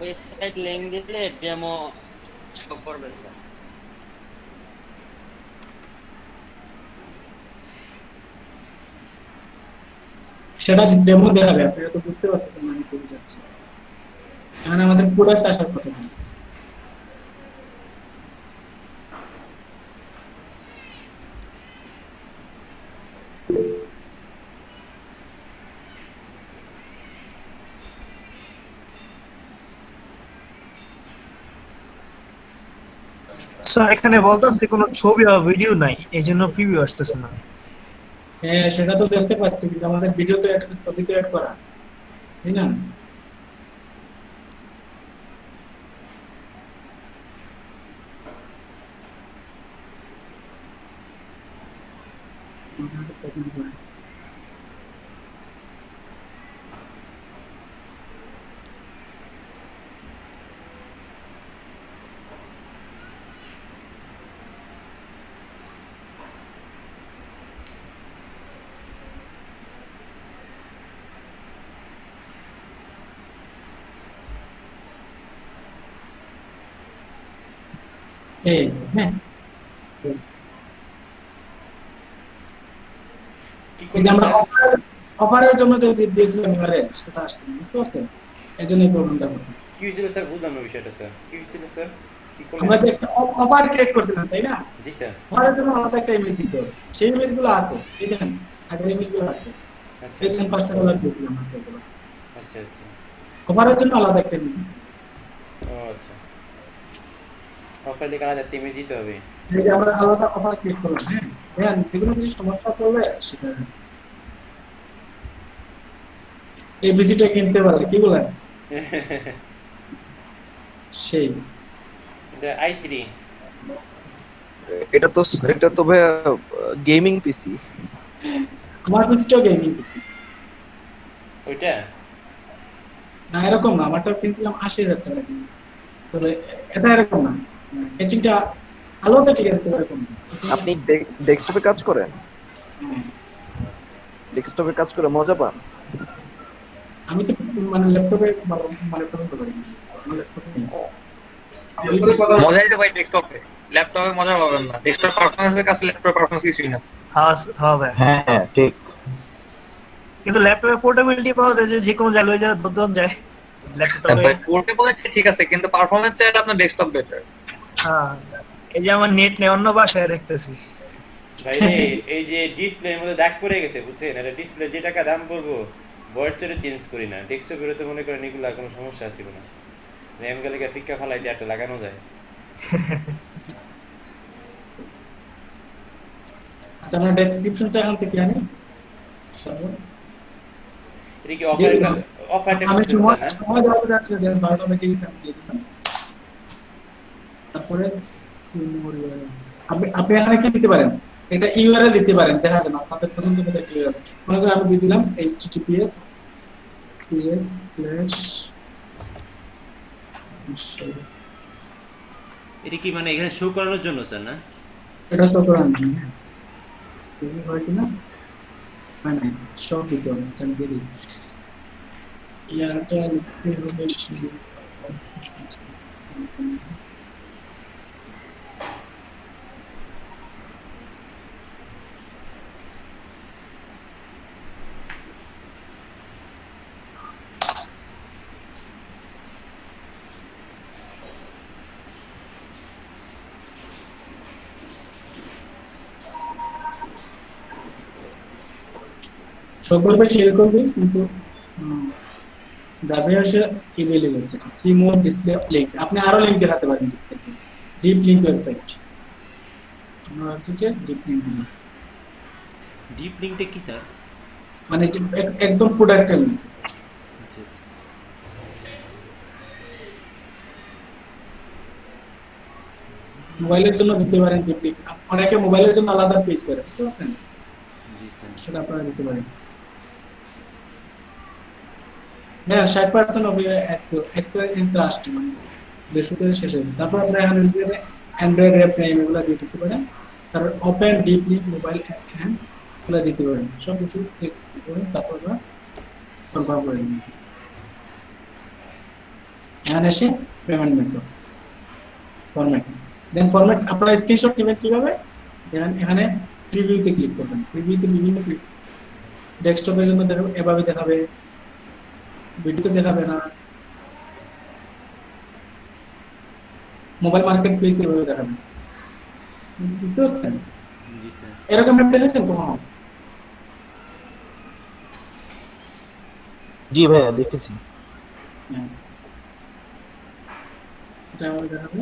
Speaker 7: ওয়েবসাইট লিংক দিলে ডেমো শো করবে স্যার।
Speaker 1: সেটা ডেমো দেখাবে আপনারা তো বুঝতে পারতেছেন আমি কি বুঝাচ্ছি এখানে আমাদের প্রোডাক্ট আসার কথা ছিল
Speaker 9: স্যার এখানে বলতেছে কোনো ছবি বা ভিডিও নাই, এইজন্য প্রিভিউ আসতেছে না।
Speaker 1: হ্যাঁ সেটা তো দেখতে পাচ্ছি কিন্তু আমাদের ভিডিও তো একটা ছবি তো অ্যাড করা তাই না এই হ্যাঁ কিন্তু আমরা অফারের জন্য যে দিয়েছিলাম এবারে সেটা আসছে না, বুঝতে পারছেন এই জন্য এই প্রবলেমটা করতেছে
Speaker 5: কি হয়েছিল স্যার বুঝলাম না বিষয়টা স্যার কি হয়েছিল স্যার কি করলেন
Speaker 1: আমরা যে একটা অফার ক্রিয়েট করছিলাম তাই না
Speaker 5: জি স্যার
Speaker 1: অফারের জন্য আলাদা একটা ইমেজ দিতে হবে সেই ইমেজগুলো আছে এই দেখেন আগের ইমেজগুলো আছে
Speaker 5: আচ্ছা
Speaker 1: এই দেখেন $5 দিয়েছিলাম আছে এগুলো
Speaker 5: আচ্ছা আচ্ছা
Speaker 1: অফারের জন্য আলাদা একটা ইমেজ দিতে হবে
Speaker 5: ও আচ্ছা অফার লিখে আলাদা ইমেজ দিতে হবে
Speaker 1: এই যে আমরা আলাদা অফার ক্রিয়েট করলাম হ্যাঁ যেগুলো কিছু সমস্যা করলে সেটা এই ভিজিটটা কিনতে পারে কি বলেন সেই
Speaker 5: এটা i3
Speaker 6: এটা তো ভাই গেমিং পিসি।
Speaker 1: আমার পিসিটাও গেমিং পিসি
Speaker 5: ওইটা
Speaker 1: না এরকম না আমারটা কিনছিলাম ৮০,০০০ টাকা দিয়ে তবে এটা এরকম না এচিংটা আলাদা ঠিক আছে এরকম না।
Speaker 6: আপনি ডেস্কটপে কাজ করেন?
Speaker 1: হ্যাঁ,
Speaker 6: ডেস্কটপে কাজ করে মজা পান?
Speaker 1: আমি তো মানে ল্যাপটপে করি আমার ল্যাপটপে নেই।
Speaker 11: মজাই তো ভাই ডেস্কটপে, ল্যাপটপে মজা পাবেন না। ডেস্কটপ পারফরম্যান্সের কাছে ল্যাপটপ পারফরম্যান্স কিছুই না।
Speaker 9: হ্যাঁ ভাই,
Speaker 3: হ্যাঁ ঠিক।
Speaker 9: কিন্তু ল্যাপটপে পোর্টেবিলিটি পাওয়া যায়, যে কোনো জায়গায় লয়ে যাওয়া দরকার যায়। ল্যাপটপে
Speaker 11: পোর্টেবল ঠিক আছে, কিন্তু পারফরম্যান্স চাইলে আপনার ডেস্কটপ বেটার।
Speaker 9: হ্যাঁ, এই যে আমার নেট নেই, অন্য বাসায় দেখতেছি
Speaker 5: ভাই এই যে ডিসপ্লের মধ্যে দাগ পড়ে গেছে বুঝছেন, এটা ডিসপ্লে যে টাকা দাম বলবো বয়সটা চেঞ্জ করি না, ডেস্কটপের তো মনে করেন এগুলা কোনো সমস্যা আছে না, র্যাম গেলে ফিক্কা ফালাই দিয়ে একটা লাগানো যায়।
Speaker 1: আচ্ছা আমরা ডেসক্রিপশনটা এখান থেকে আনি
Speaker 5: এটা কি অফারটা
Speaker 1: আমি
Speaker 5: করতেছেন না?
Speaker 1: সময় দেওয়া যাচ্ছে না, দেন 12টা বেজে গেছে আমি দিয়ে দিলাম। তারপরে আপনি এখানে কি দিতে পারেন, এটা ইউআরএল দিতে পারেন, দেখা যাবে আপনাদের পছন্দ মতো একটা ইউআরএল মনে করেন আমি দিয়ে দিলাম https
Speaker 5: এটা কি মানে এখানে শো করানোর জন্য স্যার না?
Speaker 1: এটা তো করেন হয় কিনা মানে সব দিতে হবে, আমি দিয়ে দিই ইয়ারটা লিখতে হবে সকলকে শেয়ার করবে কিন্তু ব্যবহার ইমেইলে ওয়েবসাইট সিমো ডিসপ্লে লিংক আপনি আরো লিংক দেখাতে পারেন ডিসপ্লেতে ডিপ লিংক ওয়েবসাইট আমার ওয়েবসাইটে ডিপ লিংক
Speaker 5: ডিপ লিংকটা কি স্যার?
Speaker 1: মানে যে একদম প্রোডাক্টের লিংক
Speaker 5: আচ্ছা আচ্ছা।
Speaker 1: মোবাইলের জন্য দিতে পারেন ডিপ লিংক অনেকে মোবাইলের জন্য আলাদা পেজ করে বুঝতে পারছেন
Speaker 5: জি স্যার।
Speaker 1: সেটা আপনারা দিতে পারেন হ্যাঁ 60% হবে এক্সপায়ার ইন ট্রাস্ট মানে বৃহস্পতিবার শেষ হবে তারপর আপনারা এখানে দিতে পারেন অ্যান্ড্রয়েড অ্যাপ প্রাইম এগুলো দিয়ে দিতে পারেন তারপর open deep link mobile app এগুলো দিতে পারেন সব কিছু ক্লিক করুন তারপর আপনারা কনফার্ম করে দিন এখানে এসে পেমেন্ট মেথড ফরম্যাট দেন ফরম্যাট আপনারা স্ক্রিনশট নেবেন কিভাবে দেন এখানে প্রিভিউতে ক্লিক করবেন প্রিভিউতে বিভিন্ন ডেস্কটপের জন্য দেখাবে এভাবে দেখাবে ভিডিওতে দেখাবে না মোবাইল মার্কেট প্লেস এভাবে দেখাবে বুঝতে পারছেন
Speaker 5: জি স্যার।
Speaker 1: এরকম একটা দেখেছেন কখনো
Speaker 3: জি ভাইয়া দেখেছি।
Speaker 1: হ্যাঁ এটা এভাবে দেখাবে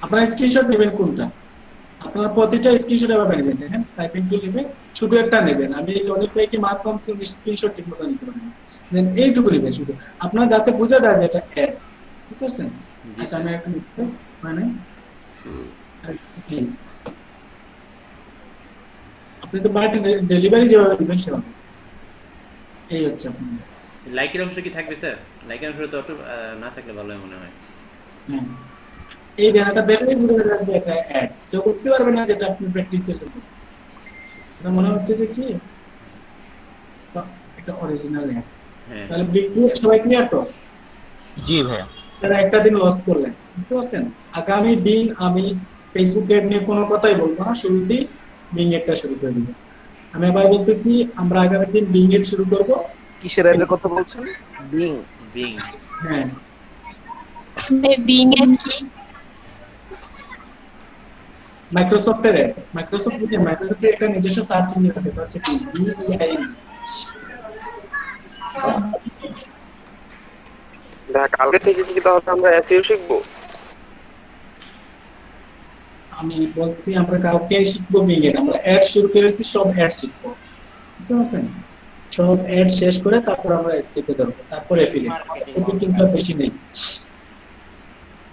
Speaker 1: আপনারা স্ক্রিনশট নেবেন কোনটা আপনারা প্রতিটা স্ক্রিনশট এভাবে নেবেন দেখেন স্নাইপিং টুল নেবেন শুধু একটা নেবেন আমি এই যে অনেক ভাইকে মার্ক কমছি স্ক্রিনশট ঠিক মতো নিতে পারেন দেন এইটুকু নেবেন শুধু আপনারা যাতে বোঝা যায় যে এটা অ্যাড বুঝতে পারছেন আচ্ছা আমি একটা নিতে মানে আপনি তো বাড়িতে ডেলিভারি যেভাবে দিবেন সেভাবে এই হচ্ছে আপনার
Speaker 5: লাইকের অংশ কি থাকবে স্যার? লাইকের অংশ তো অটো না থাকলে ভালো হয় মনে হয়।
Speaker 1: হ্যাঁ এই দেখাটা দেখলেই বুঝে যাবে যে এটা অ্যাড তো বুঝতে পারবেন না যেটা আপনি প্র্যাকটিস করছেন এটা মনে হচ্ছে যে কি এটা অরিজিনাল অ্যাড
Speaker 5: হ্যাঁ।
Speaker 1: তাহলে সবাই ক্লিয়ার তো
Speaker 3: জি ভাইয়া।
Speaker 1: তারা একটা দিন লস করলেন বুঝতে পারছেন আগামী দিন আমি ফেসবুক অ্যাড নিয়ে কোনো কথাই বলবো না শুরুতেই বিং এডটা শুরু করে দিব আমি আবার বলতেছি আমরা আগামী দিন বিং এড শুরু করব
Speaker 6: কিসের অ্যাডের কথা বলছেন বিং
Speaker 5: বিং
Speaker 1: হ্যাঁ
Speaker 2: বিং এর কি
Speaker 1: মাইক্রোসফটের অ্যাড মাইক্রোসফটের একটা নিজস্ব সার্চ ইঞ্জিন আছে এটা হচ্ছে বিইআইএন
Speaker 12: কালকে থেকে কি তাহলে আমরা এসইও শিখবো
Speaker 1: আমি বলছি আমরা কালকে শিখবো বিং এড আমরা অ্যাড শুরু করেছি সব অ্যাড শিখবো বুঝতে পারছেন সব অ্যাড শেষ করে তারপর আমরা এসইও তে ধরবো তারপর অ্যাফিলিয়েট টপিক কিন্তু আর বেশি নেই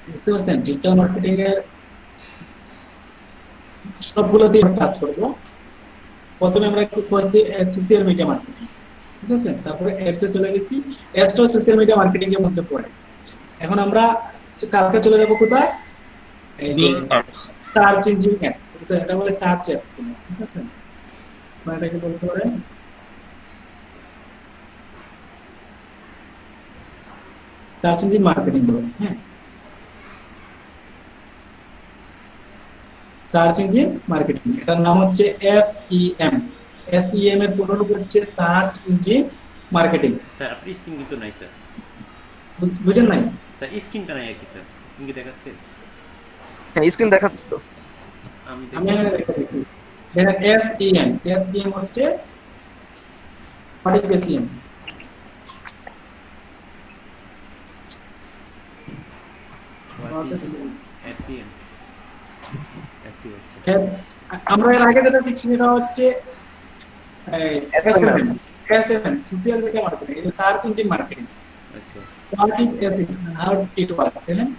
Speaker 1: বুঝতে পারছেন ডিজিটাল মার্কেটিং এর সবগুলো দিয়ে কাজ করবো প্রথমে আমরা একটু করছি সোশ্যাল মিডিয়া মার্কেটিং বুঝছেন তারপরে অ্যাডসে চলে গেছি অ্যাডস সোশ্যাল মিডিয়া মার্কেটিং এর মধ্যে পড়ে এখন আমরা কালকে চলে যাব কোথায় এই যে সার্চ ইঞ্জিন অ্যাডস এটা বলে সার্চ অ্যাডস বুঝছেন মানে এটাকে বলতে পারেন সার্চ ইঞ্জিন মার্কেটিং বলে হ্যাঁ সার্চ ইঞ্জিন মার্কেটিং এটার নাম হচ্ছে এসইএম এসইএম এর পুরো রূপ হচ্ছে সার্চ ইঞ্জিন মার্কেটিং
Speaker 5: স্যার আপনি স্ক্রিন কিন্তু নাই স্যার
Speaker 1: বুঝেন নাই
Speaker 5: স্যার স্ক্রিনটা নাই আর কি স্যার স্ক্রিন কি দেখাচ্ছে
Speaker 6: হ্যাঁ স্ক্রিন দেখাচ্ছে তো
Speaker 5: আমি
Speaker 1: আমি এখানে রেখে দিয়েছি দেখেন এসইএম হচ্ছে what is SEM
Speaker 5: SEM SEO
Speaker 1: আমরা এর আগে যেটা ঠিক সেটা হচ্ছে এসএমএম সোশ্যাল মিডিয়া মার্কেটিং এই সার্চ ইঞ্জিন মার্কেটিং
Speaker 5: আচ্ছা
Speaker 1: what is SEM how it works দেখেন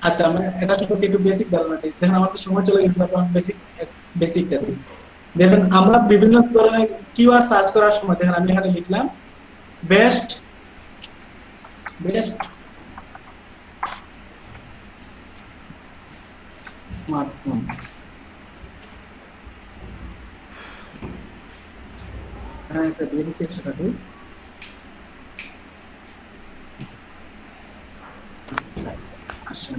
Speaker 1: আচ্ছা আমরা এটা সম্পর্কে একটু বেসিক ধারণা দিই দেখেন আমাদের সময় চলে গেছে তারপর আমি বেসিকটা দিই দেখেন আমরা বিভিন্ন ধরনের কিওয়ার্ড সার্চ করার সময় দেখেন আমি এখানে লিখলাম বেস্ট স্মার্টফোন একটা বেসিক সেকশন আছে আচ্ছা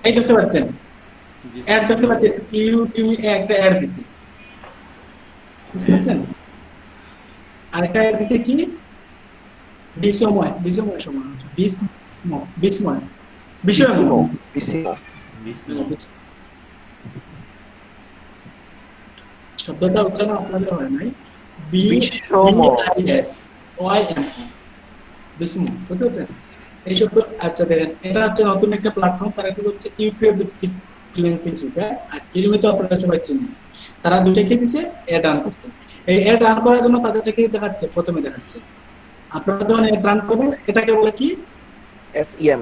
Speaker 1: এই দেখতে পাচ্ছেন
Speaker 5: জি
Speaker 1: অ্যাড দেখতে পাচ্ছেন, ইউটিউবে একটা অ্যাড দিছে, বুঝতে পারছেন? আরেকটা অ্যাড দিছে কি, বিসময় সময়, বিসময় বিষয় শব্দটা উচ্চারণ আপনাদের হয় নাই, BIS বিসময়, বুঝতে পারছেন? এই শব্দ, আচ্ছা দেখেন এটা হচ্ছে নতুন একটা প্ল্যাটফর্ম, তারা কি হচ্ছে ইউটিউব ভিত্তিক ফ্রিল্যান্সিং শেখায়, আর ইউটিউবে তো আপনারা সবাই চিনেন। তারা দুইটাকে দিছে, অ্যাড রান করছে। এই অ্যাড রান করার জন্য তাদেরকে দেখাচ্ছে, প্রথমে দেখাচ্ছে আপনারা যখন অ্যাড রান করবেন এটাকে বলে কি,
Speaker 6: SEM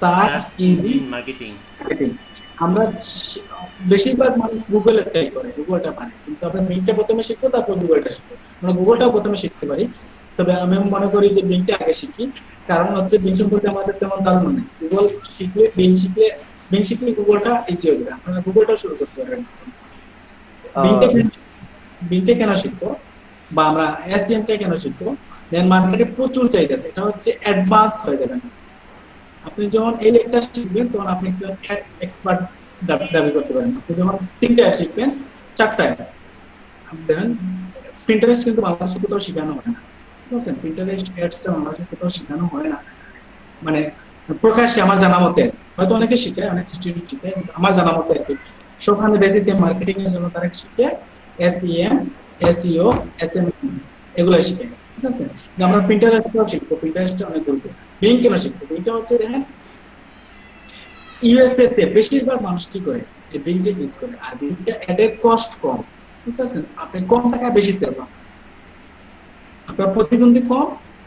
Speaker 1: সার্চ ইঞ্জিন
Speaker 5: মার্কেটিং।
Speaker 1: আমরা বেশিরভাগ মানুষ গুগল ট্রাই করে, গুগলটা পারে, কিন্তু আমরা বিংটা প্রথমে শিখবো, তারপর গুগলটা শিখবো। আমরা গুগলটাও প্রথমে শিখতে পারি, তবে আমি মনে করি যে বিংটা আগে শিখি, কারণ হচ্ছে বিং সম্পর্কে আমাদের তেমন ধারণা নেই। গুগল শিখলে, বিং শিখলে গুগলটা ইজি হয়ে যাবে, আপনারা গুগলটাও শুরু করতে পারবেন। বিংটা কেন শিখবো, বা আমরা এসইএমটা কেন শিখবো, দেন মার্কেটে প্রচুর চাহিদা আছে, এটা হচ্ছে অ্যাডভান্সড হয়ে যাবেন। আপনি যখন এই একটা শিখবেন তখন আপনি এক্সপার্ট দাবি করতে পারেন। আপনি যখন 3টা অ্যাড শিখবেন, 4টা অ্যাড, দেখেন পিন্টারেস্ট কিন্তু বাংলাদেশে কোথাও শেখানো হয় না, ঠিক আছে? পিন্টারেস্ট অ্যাডসটা বাংলাদেশে কোথাও শেখানো হয় না, মানে প্রকাশ্যে আমার জানা মতে, হয়তো অনেকে শিখায়, অনেক স্টুডেন্ট শিখায়, আমার জানা মতে আর কি সবখানে দেখেছি মার্কেটিং এর জন্য তারা শিখে SEM, SEO, SMM এগুলো শিখে, ঠিক আছে? আমরা পিন্টারেস্টও শিখবো, পিন্টারেস্ট অনেক গুরুত্ব। বিং কেন শিখবো, বিংটা হচ্ছে দেখেন USA তে বেশিরভাগ মানুষ কি করে, এই বিংটা ইউজ করে, আর বিংটা অ্যাডের কস্ট কম, বুঝতে পারছেন? আপনি কম টাকায় বেশি সেল পাবেন, আপনার প্রতিদ্বন্দ্বী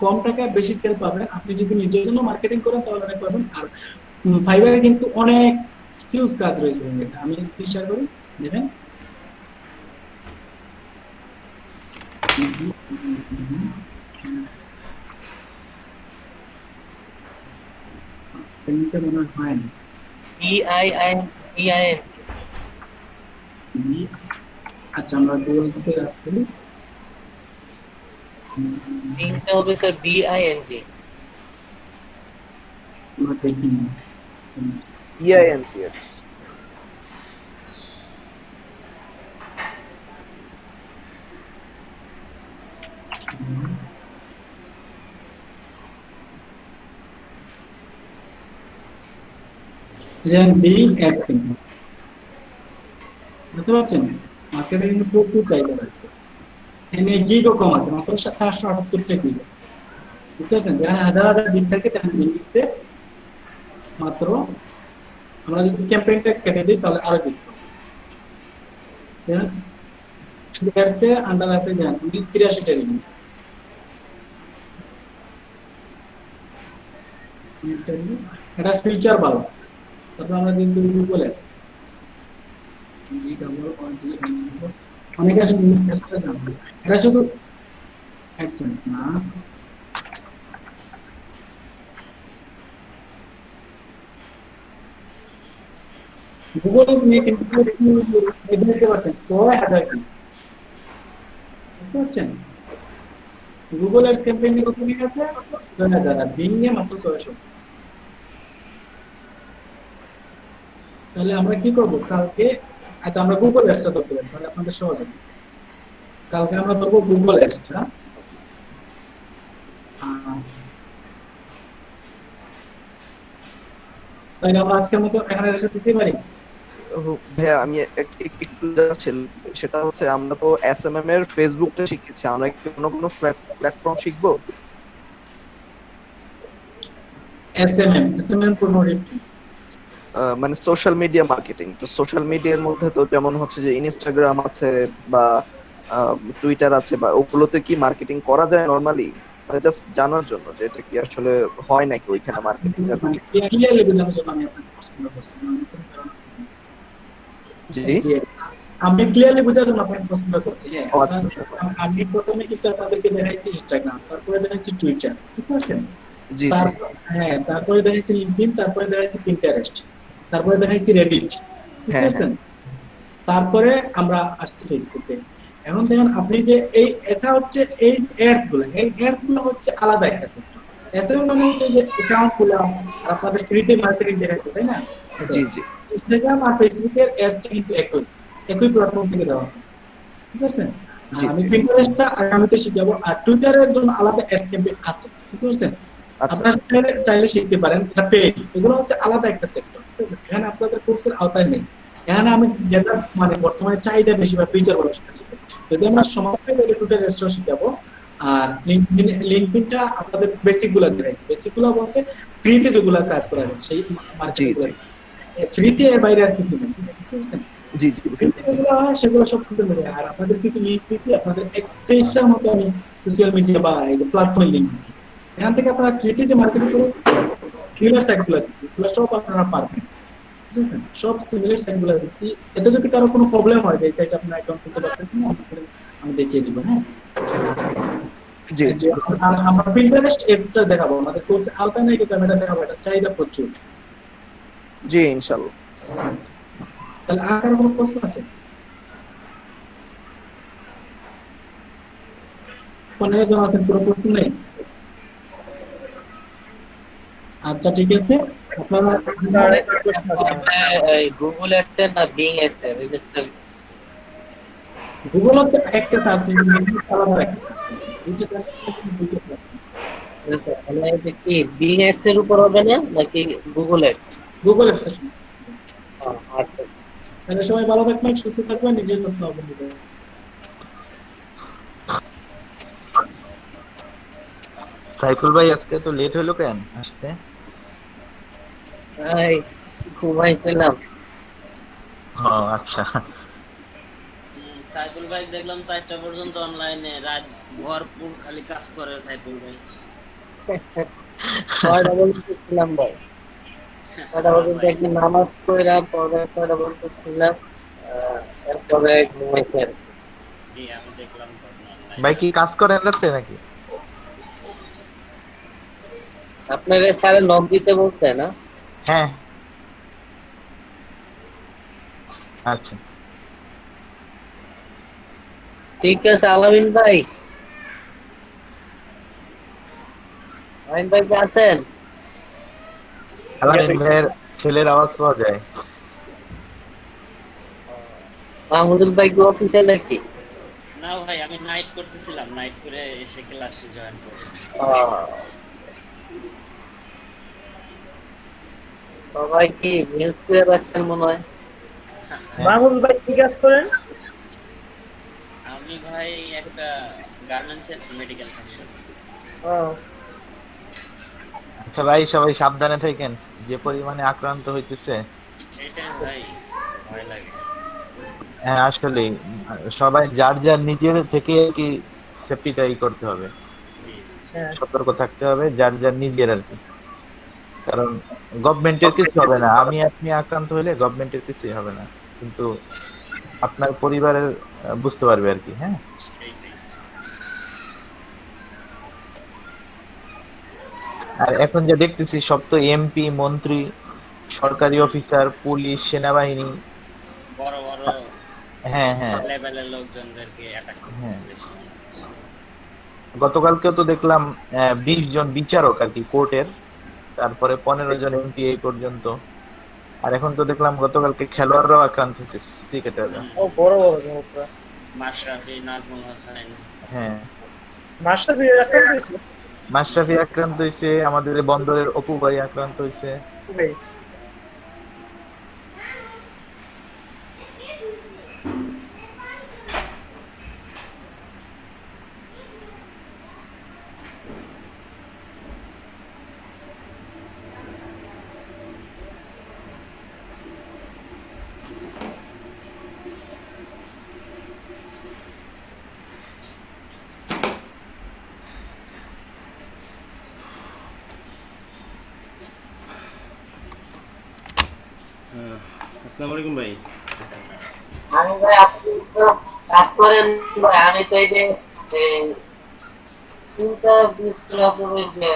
Speaker 1: কম টাকায় বেশি সেল পাবেন। আপনি যদি নিজের জন্য মার্কেটিং করেন তাহলে অনেক পাবেন। আর ফাইবারে কিন্তু অনেক হিউজ কাজ রয়েছে, আমি স্ক্রিন শেয়ার করি, দেখেন মনে হয় না, আচ্ছা আমরা গুগল থেকে কাজ করি,
Speaker 7: বিংটা হবে স্যার BING।
Speaker 1: আমরা দেখি না
Speaker 6: EINTS
Speaker 1: বিং অ্যাডস কিন্তু বুঝতে পারছেন, মার্কেটে কিন্তু প্রচুর চাহিদা রয়েছে, এখানে গিগও কম আছে, মাত্র 478টা গিগ আছে, বুঝতে পারছেন? যেখানে হাজার হাজার গিগ থাকে তেমন গিগ আছে মাত্র, আমরা যদি ক্যাম্পেইনটা কেটে দিই তাহলে আরো গিগ পাবো। শুধু অ্যাডসে আন্ডার আছে দেখেন 83টা গিগ, এটা ফিচার ভালো। তারপর আমরা যদি গুগল অ্যাডস, অনেকে আসলে অ্যাডসটা জানবে, এটা শুধু অ্যাডসেন্স না, গুগল নিয়ে কিন্তু দেখতে পাচ্ছেন 6,000 কি, বুঝতে পারছেন? গুগল অ্যাডস ক্যাম্পেইনে কত কি আছে, 6,000, আর বিং এ মাত্র 600। তাহলে আমরা কি করব কালকে, আচ্ছা আমরা গুগল অ্যাডসটা করতে পারি, তাহলে আপনাদের সহজ হবে। কালকে আমরা করব গুগল অ্যাডসটা, তাই আমরা আজকের মতো এখানে রেখে দিতে পারি।
Speaker 6: ভাইয়া আমি একটু জানছিলাম, সেটা হচ্ছে আমরা তো SMM এর ফেসবুকটা শিখেছি, আমরা কি কোনো প্ল্যাটফর্ম শিখবো?
Speaker 1: SMM প্রমোট
Speaker 6: মানে সোশ্যাল মিডিয়া মার্কেটিং। তো সোশ্যাল মিডিয়ার মধ্যে তো যেমন হচ্ছে যে ইনস্টাগ্রাম আছে বা টুইটার আছে, বা ওগুলোতে কি মার্কেটিং করা যায় নরমালি? মানে জাস্ট জানার জন্য যে এটা কি আসলে হয় নাকি ওইখানে মার্কেটিং।
Speaker 1: ক্লিয়ারলি বোঝানোর জন্য আমি আপনাকে প্রশ্ন করছি,
Speaker 6: জি
Speaker 1: আমি ক্লিয়ারলি বোঝার জন্য আপনাকে প্রশ্নটা করছি। হ্যাঁ, আমি প্রথমে কিন্তু আপনাদেরকে দেখাইছি ইনস্টাগ্রাম, তারপরে দেখাইছি টুইটার, বুঝতে পারছেন?
Speaker 6: জি
Speaker 1: হ্যাঁ, তারপরে দেখাইছি লিঙ্কডইন, তারপরে দেখাইছি পিন্টারেস্ট, তারপরে দেখাইছি রেডিট, বুঝতে পারছেন? তারপরে আমরা আসছি ফেসবুকে। এখন দেখেন আপনি যে এটা হচ্ছে এই অ্যাডস গুলো হচ্ছে আলাদা একটা সেক্টর, এসএও মানে হচ্ছে যে অ্যাকাউন্ট খোলা আর আপনাদের ফ্রিতে মার্কেটিং দেখাইছে তাই না?
Speaker 6: জি জি
Speaker 1: ইনস্টাগ্রাম আর ফেসবুকের অ্যাডসটা কিন্তু একই প্ল্যাটফর্ম থেকে দেওয়া হয়। ঠিক আছে? আর
Speaker 6: জি
Speaker 1: আমি
Speaker 6: জি
Speaker 1: পিন্টারেস্টটা আগামীতে শিখাবো আর টুইটারের জন্য আলাদা অ্যাডস ক্যাম্পেইন আছে। বুঝতে পারছেন?
Speaker 6: আচ্ছা
Speaker 1: আপনারা চাইলে শিখতে পারেন, এটা পেইড। এগুলো হচ্ছে আলাদা একটা সেক্টর। ঠিক আছে? এখানে আপনাদের কোর্সের আওতায় নেই। এখানে আমি যেটা মানে বর্তমানে চাহিদা বেশি বা ফিচার গুলো শিখাচ্ছি। যদি আমরা সময় পাই তাহলে টুইটার অ্যাডসও শিখাবো। আর লিঙ্কডইনটা আপনাদের বেসিক গুলো দেখাইছি। বেসিক গুলো বলতে ফ্রিতে যেগুলো কাজ করা যায় সেই
Speaker 6: জি
Speaker 1: মার্কেটিং
Speaker 6: জি
Speaker 1: ফ্রিতে এর বাইরে আর কিছু নেই। বুঝতে পারছেন?
Speaker 6: জি জি বুঝতে
Speaker 1: ফ্রিতে যেগুলো হয় সেগুলো সব সোশ্যাল মিডিয়া। আর আপনাদের কিছু লিঙ্ক দিছি, আপনাদের 23টার মতো আমি সোশ্যাল মিডিয়া বা এই যে প্ল্যাটফর্মে লিঙ্ক দিছি। এখান থেকে আপনারা ফ্রিতে যে মার্কেটিং করুন সিমিলার সাইটগুলো দিছি, এগুলো সব আপনারা পারবেন। বুঝছেন? সব সিমিলার সাইটগুলো দিছি। এতে যদি কারো কোনো প্রবলেম হয় যে এই সাইটে আপনার অ্যাকাউন্ট করতে পারতেছেন না, আমি দেখিয়ে দিব। হ্যাঁ,
Speaker 6: জি
Speaker 1: যে আমরা পিন্টারেস্ট এডটা দেখাবো, আমাদের কোর্সে আলতা নাই কিন্তু আমি এটা দেখাবো, এটা চাহিদা প্রচুর।
Speaker 6: জি ইনশাআল্লাহ।
Speaker 1: তাহলে আর কারো কোনো প্রশ্ন আছে? 15 জন আছেন, কোনো প্রশ্ন নেই? আচ্ছা ঠিক আছে, আপনারা
Speaker 7: গুগল অ্যাডস না বিং অ্যাডস
Speaker 1: গুগল হচ্ছে একটা সার্চ ইঞ্জিন, আলাদা একটা সার্চ ইঞ্জিন।
Speaker 7: এটা কি বিং অ্যাডস এর উপর হবে না নাকি গুগল অ্যাডস?
Speaker 1: Google ads.
Speaker 7: আচ্ছা
Speaker 1: তাহলে সবাই ভালো থাকবেন, সুস্থ থাকবেন, নিজের যত্ন নেবেন।
Speaker 3: সাইফুল ভাই আজকে তো লেট হলো কেন আসতে?
Speaker 7: এই ঘুমাইছিলাম।
Speaker 3: ও আচ্ছা।
Speaker 13: সাইফুল ভাই দেখলাম 4টা পর্যন্ত অনলাইনে, রাত ভরপুর খালি কাজ করে সাইফুল ভাই।
Speaker 7: কয়টা বলতেছিলাম ভাই? কয়টা পর্যন্ত একটু নামাজ পড়া পরে কয়টা পর্যন্ত ছিলাম, এরপরে ঘুমাইছি।
Speaker 13: জি আমি দেখলাম তো অনলাইনে।
Speaker 3: ভাই কি কাজ করেন রাতে নাকি?
Speaker 7: আপনাকে স্যারে নক দিতে বলছে না?
Speaker 3: হ্যাঁ আচ্ছা
Speaker 7: ঠিক আছে। আলামিন ভাই, আলামিন ভাই কি আছেন?
Speaker 3: আলামিন ভাইয়ের ছেলের আওয়াজ পাওয়া যায়।
Speaker 7: মাহমুদুল ভাই কি অফিসে নাকি?
Speaker 13: না ভাই আমি নাইট করতেছিলাম, নাইট করে এসে ক্লাসে জয়েন করছি।
Speaker 7: সবাই কি মিউট করে রাখছেন মনে হয়।
Speaker 9: মাহমুদুল ভাই কি কাজ করেন?
Speaker 13: আমি ভাই একটা গার্মেন্টস এর মেডিকেল সেকশন।
Speaker 3: আচ্ছা ভাই সবাই সাবধানে থাকেন, যে পরিমাণে আক্রান্ত হইতেছে।
Speaker 13: সেটাই ভাই ভয় লাগে।
Speaker 3: হ্যাঁ আসলে সবাই যার যার নিজের থেকে কি সেফটিটাই করতে হবে, সতর্ক থাকতে হবে যার যার নিজের আর কি। কারণ গভর্নমেন্টের কিছু হবে না, আমি আপনি আক্রান্ত হলে গভর্নমেন্টের কিছুই হবে না, কিন্তু আপনার পরিবারের বুঝতে পারবে আর কি। হ্যাঁ আর এখন যে দেখতেছি সব তো এমপি মন্ত্রী সরকারি অফিসার পুলিশ সেনাবাহিনী
Speaker 13: বড় বড়
Speaker 3: হ্যাঁ হ্যাঁ
Speaker 13: লেভেলের লোকজনদেরকে অ্যাটাক
Speaker 3: হ্যাঁ
Speaker 13: করতেছে বেশি।
Speaker 3: গতকালকেও তো দেখলাম 20 জন বিচারক আর কি কোর্টের, তারপরে 15 জন এমপি এই পর্যন্ত। আর এখন তো দেখলাম গতকালকে খেলোয়াড়রাও আক্রান্ত হয়েছে, ক্রিকেটাররা।
Speaker 9: ও বড় বড় জনতা।
Speaker 13: মাশরাফি, নাজমুল হোসেন।
Speaker 3: হ্যাঁ
Speaker 9: মাশরাফি আক্রান্ত হয়েছে।
Speaker 3: মাশরাফি আক্রান্ত হয়েছে, আমাদের বন্দরের অপু ভাই আক্রান্ত হয়েছে।
Speaker 9: ভাই
Speaker 5: আসসালামু আলাইকুম ভাই।
Speaker 7: আমি ভাই আপনি তো কাজ করেন ভাই, আমি তো এই যে চিন্তা যে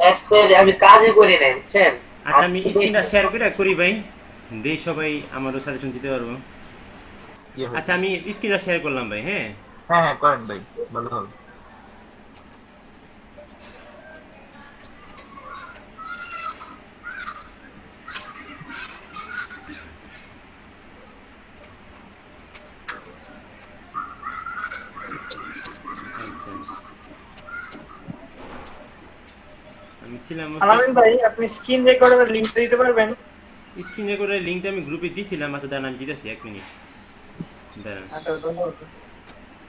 Speaker 7: এক্সপের আমি কাজই করি না বুঝছেন।
Speaker 5: আচ্ছা আমি স্ক্রিনটা শেয়ার করি ভাই, দেই সবাই আমারও সাজেশন দিতে পারবো। আচ্ছা আমি স্ক্রিনটা শেয়ার করলাম ভাই। হ্যাঁ
Speaker 3: হ্যাঁ হ্যাঁ করেন ভাই, ভালো হবে।
Speaker 5: আমি ছিলাম
Speaker 9: আলামিন ভাই আপনি স্ক্রিন রেকর্ডারের লিংকটা দিতে পারবেন?
Speaker 5: স্ক্রিনে করে লিংকটা আমি গ্রুপে দিছিলাম। আচ্ছা দাঁড়ান আমি দিতেছি 1 মিনিট দাঁড়ান।
Speaker 9: আচ্ছা ধন্যবাদ।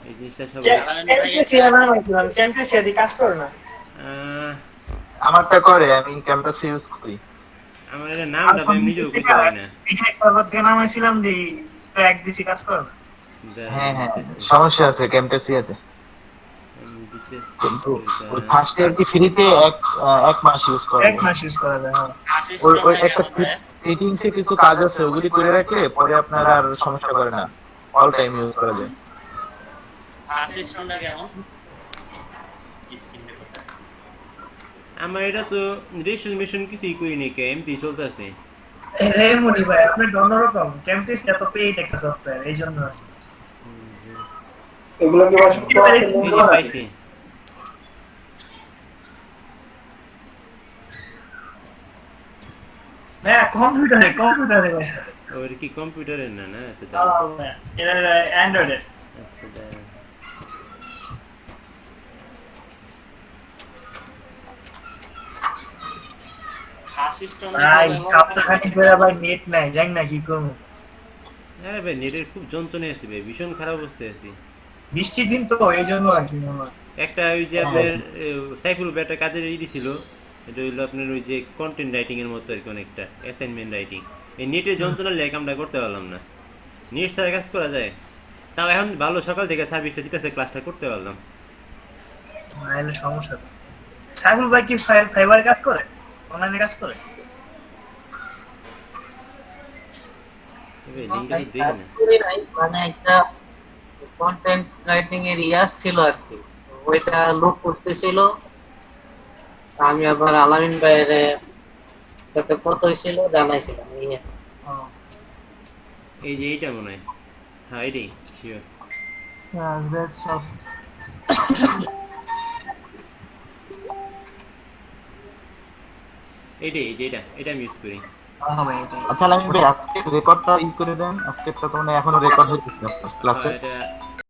Speaker 5: এই জিনিসটা সব
Speaker 9: ক্যাম্পাসিয়া না ক্যাম্পাসিয়া দি কাজ করে না।
Speaker 3: আমারটা করে, আমি ক্যাম্পাস ইউজ করি।
Speaker 5: আমার এটা নামটা আমি নিজেও কইতে পারি না।
Speaker 9: ভিডিও সার্ভার কে নামাইছিলাম দি ট্র্যাক দিছি কাজ করে না।
Speaker 3: হ্যাঁ হ্যাঁ সমস্যা আছে ক্যাম্পাসিয়াতে। কিন্তু ফার্স্ট ইয়ার কি ফ্রিতে এক মাস ইউজ করা যায়।
Speaker 9: 1 মাস ইউজ করা যায়।
Speaker 3: ওই একটা সেটিংস এ কিছু কাজ আছে, ওগুলি করে রাখলে পরে আপনার আর সমস্যা করে না, অল টাইম ইউজ করা যায়।
Speaker 13: সিস্টেমটা কেমন?
Speaker 5: আমার এটা তো রেজিস্ট্রেশন মিশন কিছুই করি নাই, এমপি চলতেছে।
Speaker 9: এই মনি ভাই আপনি অন্যরকম ক্যাম্পাসিয়া তো পেইড একটা সফটওয়্যার এইজন্য।
Speaker 1: এগুলো কি
Speaker 5: পাইছি।
Speaker 9: হ্যাঁ কম্পিউটারে ভাই।
Speaker 5: ওর কি কম্পিউটারের না না?
Speaker 9: এটা অ্যান্ড্রয়েডের।
Speaker 5: আচ্ছা দাঁড়ান।
Speaker 9: ভাই সপ্তাহখানি ধরে ভাই নেট নাই, জানি না কি করবো।
Speaker 5: আরে ভাই নেটের খুব যন্ত্রণা আছে ভাই, ভীষণ খারাপ অবস্থায় আছি।
Speaker 9: বৃষ্টির দিন তো এই জন্য আর কি মনে হয়।
Speaker 5: একটা ওই যে আপনার সাইফুল ভাই একটা কাজের দিছিল, এটা হইলো আপনার ওই যে কন্টেন্ট রাইটিং এর মতো আর কি, অনেকটা অ্যাসাইনমেন্ট রাইটিং। এই নেটের যন্ত্রণা লেগে আমরা করতে পারলাম না। নেট ছাড়া কাজ করা যায়? তাও এখন ভালো সকাল থেকে সার্ভিসটা দিতেছে, ক্লাসটা করতে পারলাম।
Speaker 9: নাহলে সমস্যা। সাইফুল ভাই কি ফাইবার কাজ করে, অনলাইনে কাজ করে?
Speaker 7: মানে একটা কন্টেন্ট রাইটিং এর ইয়াস ছিল আর কি, ওইটা লুক করতেছিল। আমি আবার আলামিন ভাইয়ের সাথে কত হয়েছিল জানাইছিলাম।
Speaker 5: এই যে এইটা মনে হয়, হ্যাঁ এটাই শিওর।
Speaker 9: That's all.
Speaker 5: এইটাই এটা আমি ইউজ করি।
Speaker 3: আচ্ছা আমি আজকে রেকর্ডটা ই করে দেন, আজকেরটা তো মানে এখনো রেকর্ড হচ্ছে ক্লাসে।
Speaker 5: এটা